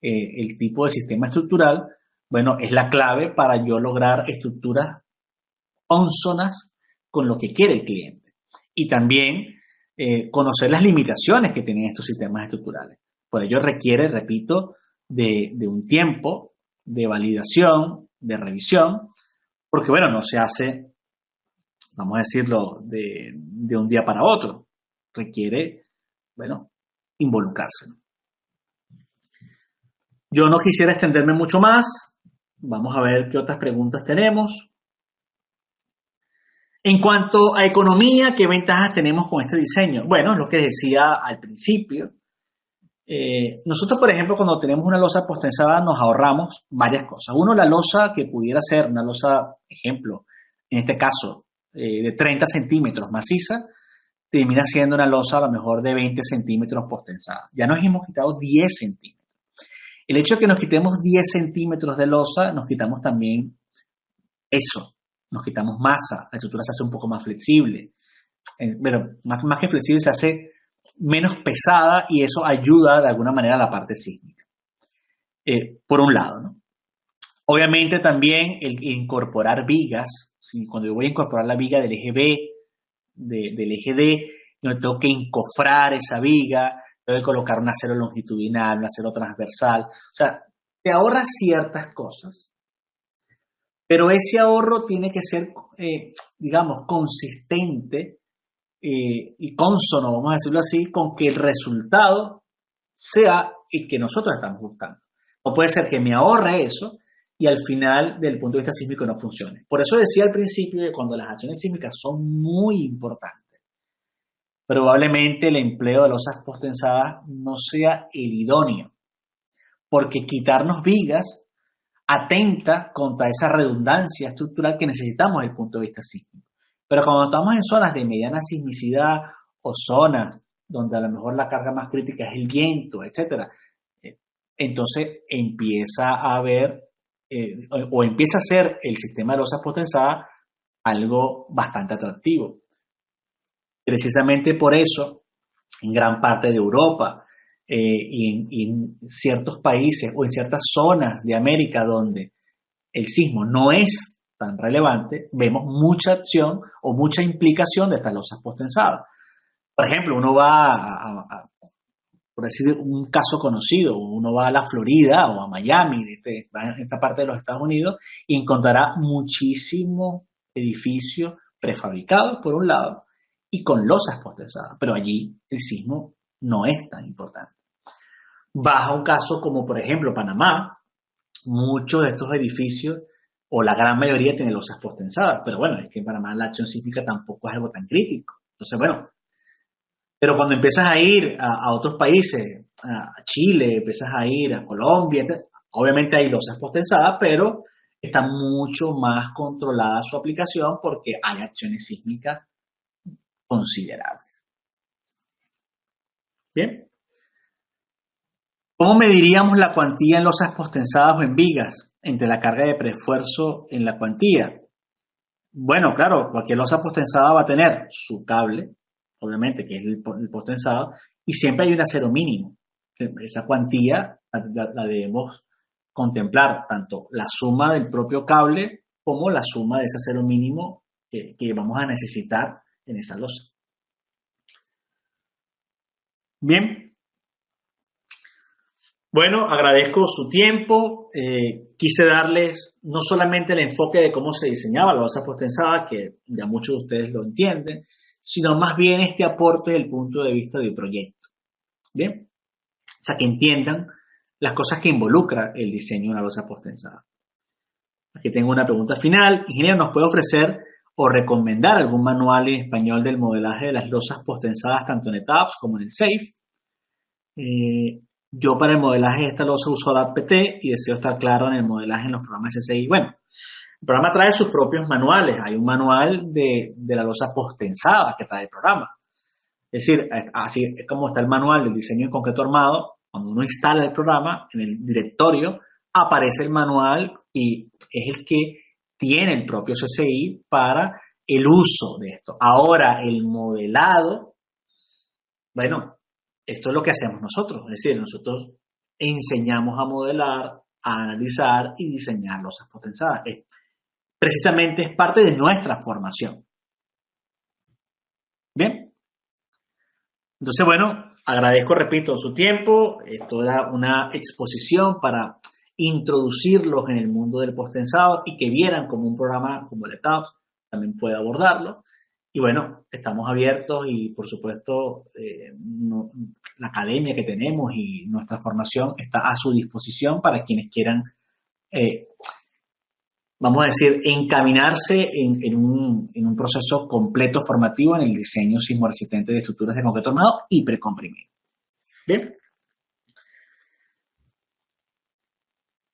el tipo de sistema estructural, bueno, es la clave para yo lograr estructuras cónsonas con lo que quiere el cliente. Y también conocer las limitaciones que tienen estos sistemas estructurales. Por ello requiere, repito, de un tiempo de validación, de revisión, porque bueno, no se hace, vamos a decirlo, de un día para otro. Requiere, bueno, involucrarse. Yo no quisiera extenderme mucho más. Vamos a ver qué otras preguntas tenemos. En cuanto a economía, ¿qué ventajas tenemos con este diseño? Bueno, es lo que decía al principio. Nosotros, por ejemplo, cuando tenemos una losa posttensada nos ahorramos varias cosas. Uno, la losa que pudiera ser una losa, ejemplo, en este caso, de 30 centímetros maciza, termina siendo una losa a lo mejor de 20 centímetros posttensada. Ya nos hemos quitado 10 centímetros. El hecho de que nos quitemos 10 centímetros de losa, nos quitamos también eso, nos quitamos masa, la estructura se hace un poco más flexible, pero más que flexible se hace menos pesada y eso ayuda de alguna manera a la parte sísmica. Por un lado, ¿no? Obviamente también el incorporar vigas, ¿sí? Cuando yo voy a incorporar la viga del eje B, del eje D, yo tengo que encofrar esa viga, tengo que colocar un acero longitudinal, un acero transversal, o sea, te ahorras ciertas cosas, pero ese ahorro tiene que ser, digamos, consistente y consono, vamos a decirlo así, con que el resultado sea el que nosotros estamos buscando. No puede ser que me ahorre eso y al final, desde el punto de vista sísmico, no funcione. Por eso decía al principio que cuando las acciones sísmicas son muy importantes, probablemente el empleo de losas posttensadas no sea el idóneo, porque quitarnos vigas atenta contra esa redundancia estructural que necesitamos desde el punto de vista sísmico. Pero cuando estamos en zonas de mediana sismicidad o zonas donde a lo mejor la carga más crítica es el viento, etcétera, entonces empieza a haber o empieza a ser el sistema de losas posttensadas algo bastante atractivo. Precisamente por eso, en gran parte de Europa y en ciertos países o en ciertas zonas de América donde el sismo no es tan relevante, vemos mucha acción o mucha implicación de estas losas posttensadas. Por ejemplo, uno va por decir un caso conocido, uno va a la Florida o a Miami, va en esta parte de los Estados Unidos, y encontrará muchísimos edificios prefabricados, por un lado, y con losas postezadas, pero allí el sismo no es tan importante. Vas a un caso como, por ejemplo, Panamá, muchos de estos edificios, o la gran mayoría, tienen losas postensadas, pero bueno, es que en Panamá la acción sísmica tampoco es algo tan crítico. Entonces, bueno, pero cuando empiezas a ir a otros países, a Chile, empiezas a ir a Colombia, obviamente hay losas postensadas, pero está mucho más controlada su aplicación porque hay acciones sísmicas considerables. Bien, ¿cómo mediríamos la cuantía en losas postensadas o en vigas entre la carga de preesfuerzo en la cuantía? Bueno, claro, cualquier losa postensada va a tener su cable, obviamente, que es el postensado, y siempre hay un acero mínimo. Esa cuantía la debemos contemplar, tanto la suma del propio cable como la suma de ese acero mínimo que vamos a necesitar en esa losa. Bien, bueno, agradezco su tiempo. Quise darles no solamente el enfoque de cómo se diseñaba la losa postensada, que ya muchos de ustedes lo entienden, sino más bien este aporte desde el punto de vista del proyecto. Bien, o sea, que entiendan las cosas que involucra el diseño de una losa postensada. Aquí tengo una pregunta final. Ingeniero, ¿nos puede ofrecer o recomendar algún manual en español del modelaje de las losas postensadas tanto en ETABS como en el SAFE? Yo para el modelaje de esta losa uso ADAPT y deseo estar claro en el modelaje en los programas SSI. Bueno, el programa trae sus propios manuales. Hay un manual de la losa postensada que trae el programa. Es decir, así es como está el manual del diseño en concreto armado. Cuando uno instala el programa, en el directorio aparece el manual y es el que tiene el propio CCI para el uso de esto. Ahora, el modelado, bueno, esto es lo que hacemos nosotros. Es decir, nosotros enseñamos a modelar, a analizar y diseñar losas potenciadas. Precisamente es parte de nuestra formación. Bien. Entonces, bueno, agradezco, repito, su tiempo. Esto era una exposición para introducirlos en el mundo del postensado y que vieran como un programa como el ETAPS también puede abordarlo. Y bueno, estamos abiertos y por supuesto la academia que tenemos y nuestra formación está a su disposición para quienes quieran eh, vamos a decir, encaminarse en un proceso completo formativo en el diseño sismo-resistente de estructuras de concreto armado y precomprimido. Bien.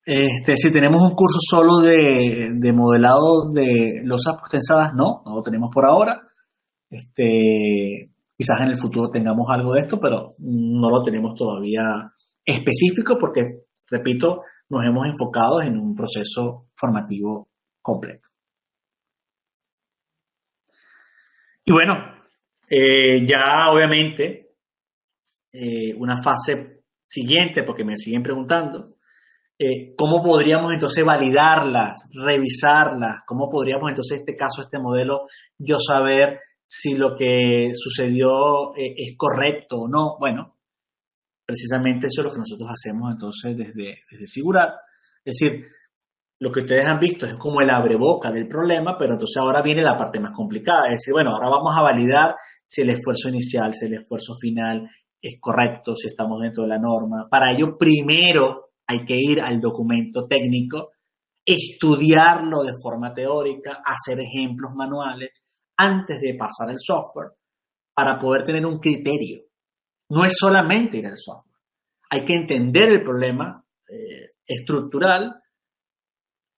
Si tenemos un curso solo de modelado de losas postensadas, no lo tenemos por ahora. Quizás en el futuro tengamos algo de esto, pero no lo tenemos todavía específico porque, repito, nos hemos enfocado en un proceso formativo completo. Y bueno, ya obviamente una fase siguiente, porque me siguen preguntando, ¿cómo podríamos entonces validarlas, revisarlas? ¿Cómo podríamos entonces, en este caso, este modelo, yo saber si lo que sucedió es correcto o no? Bueno, precisamente eso es lo que nosotros hacemos entonces desde Sigurat. Es decir, lo que ustedes han visto es como el abreboca del problema, pero entonces ahora viene la parte más complicada. Es decir, bueno, ahora vamos a validar si el esfuerzo inicial, si el esfuerzo final es correcto, si estamos dentro de la norma. Para ello, primero hay que ir al documento técnico, estudiarlo de forma teórica, hacer ejemplos manuales antes de pasar el software para poder tener un criterio. No es solamente ir al software. Hay que entender el problema estructural,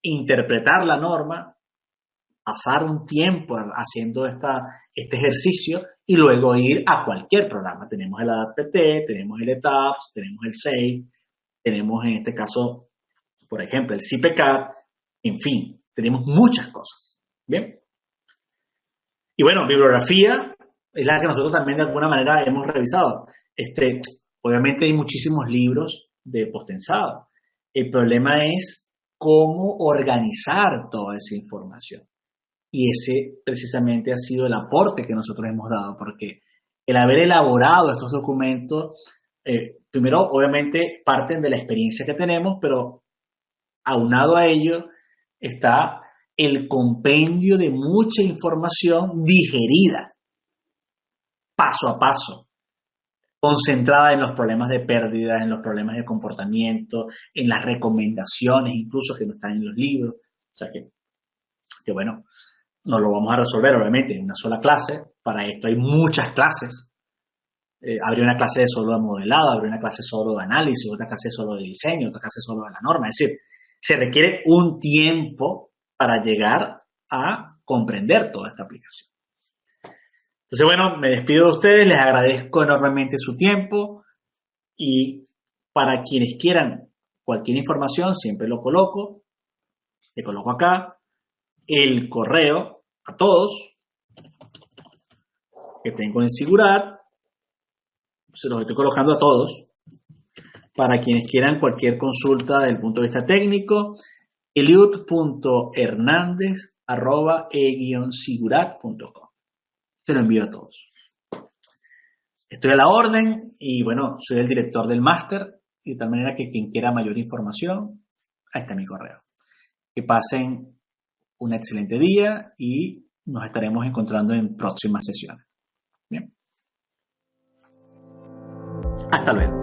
interpretar la norma, pasar un tiempo haciendo este ejercicio y luego ir a cualquier programa. Tenemos el ADAPT, tenemos el ETAPS, tenemos el SAFE, tenemos en este caso, por ejemplo, el CIPECAD, en fin, tenemos muchas cosas. Bien. Y bueno, bibliografía es la que nosotros también de alguna manera hemos revisado. Obviamente hay muchísimos libros de postensado. El problema es cómo organizar toda esa información. Y ese precisamente ha sido el aporte que nosotros hemos dado, porque el haber elaborado estos documentos, primero, obviamente, parten de la experiencia que tenemos, pero aunado a ello está el compendio de mucha información digerida, paso a paso, concentrada en los problemas de pérdidas, en los problemas de comportamiento, en las recomendaciones incluso que no están en los libros. O sea que bueno, no lo vamos a resolver obviamente en una sola clase. Para esto hay muchas clases. Habría una clase solo de modelado, habría una clase solo de análisis, otra clase solo de diseño, otra clase solo de la norma. Es decir, se requiere un tiempo para llegar a comprender toda esta aplicación. Entonces, bueno, me despido de ustedes, les agradezco enormemente su tiempo y para quienes quieran cualquier información, siempre lo coloco, le coloco acá el correo a todos que tengo en Sigurat, se los estoy colocando a todos. Para quienes quieran cualquier consulta desde el punto de vista técnico, eliud.hernandez@e-sigurat.com. Se lo envío a todos. Estoy a la orden y bueno, soy el director del máster y de tal manera que quien quiera mayor información, ahí está mi correo. Que pasen un excelente día y nos estaremos encontrando en próximas sesiones. Bien. Hasta luego.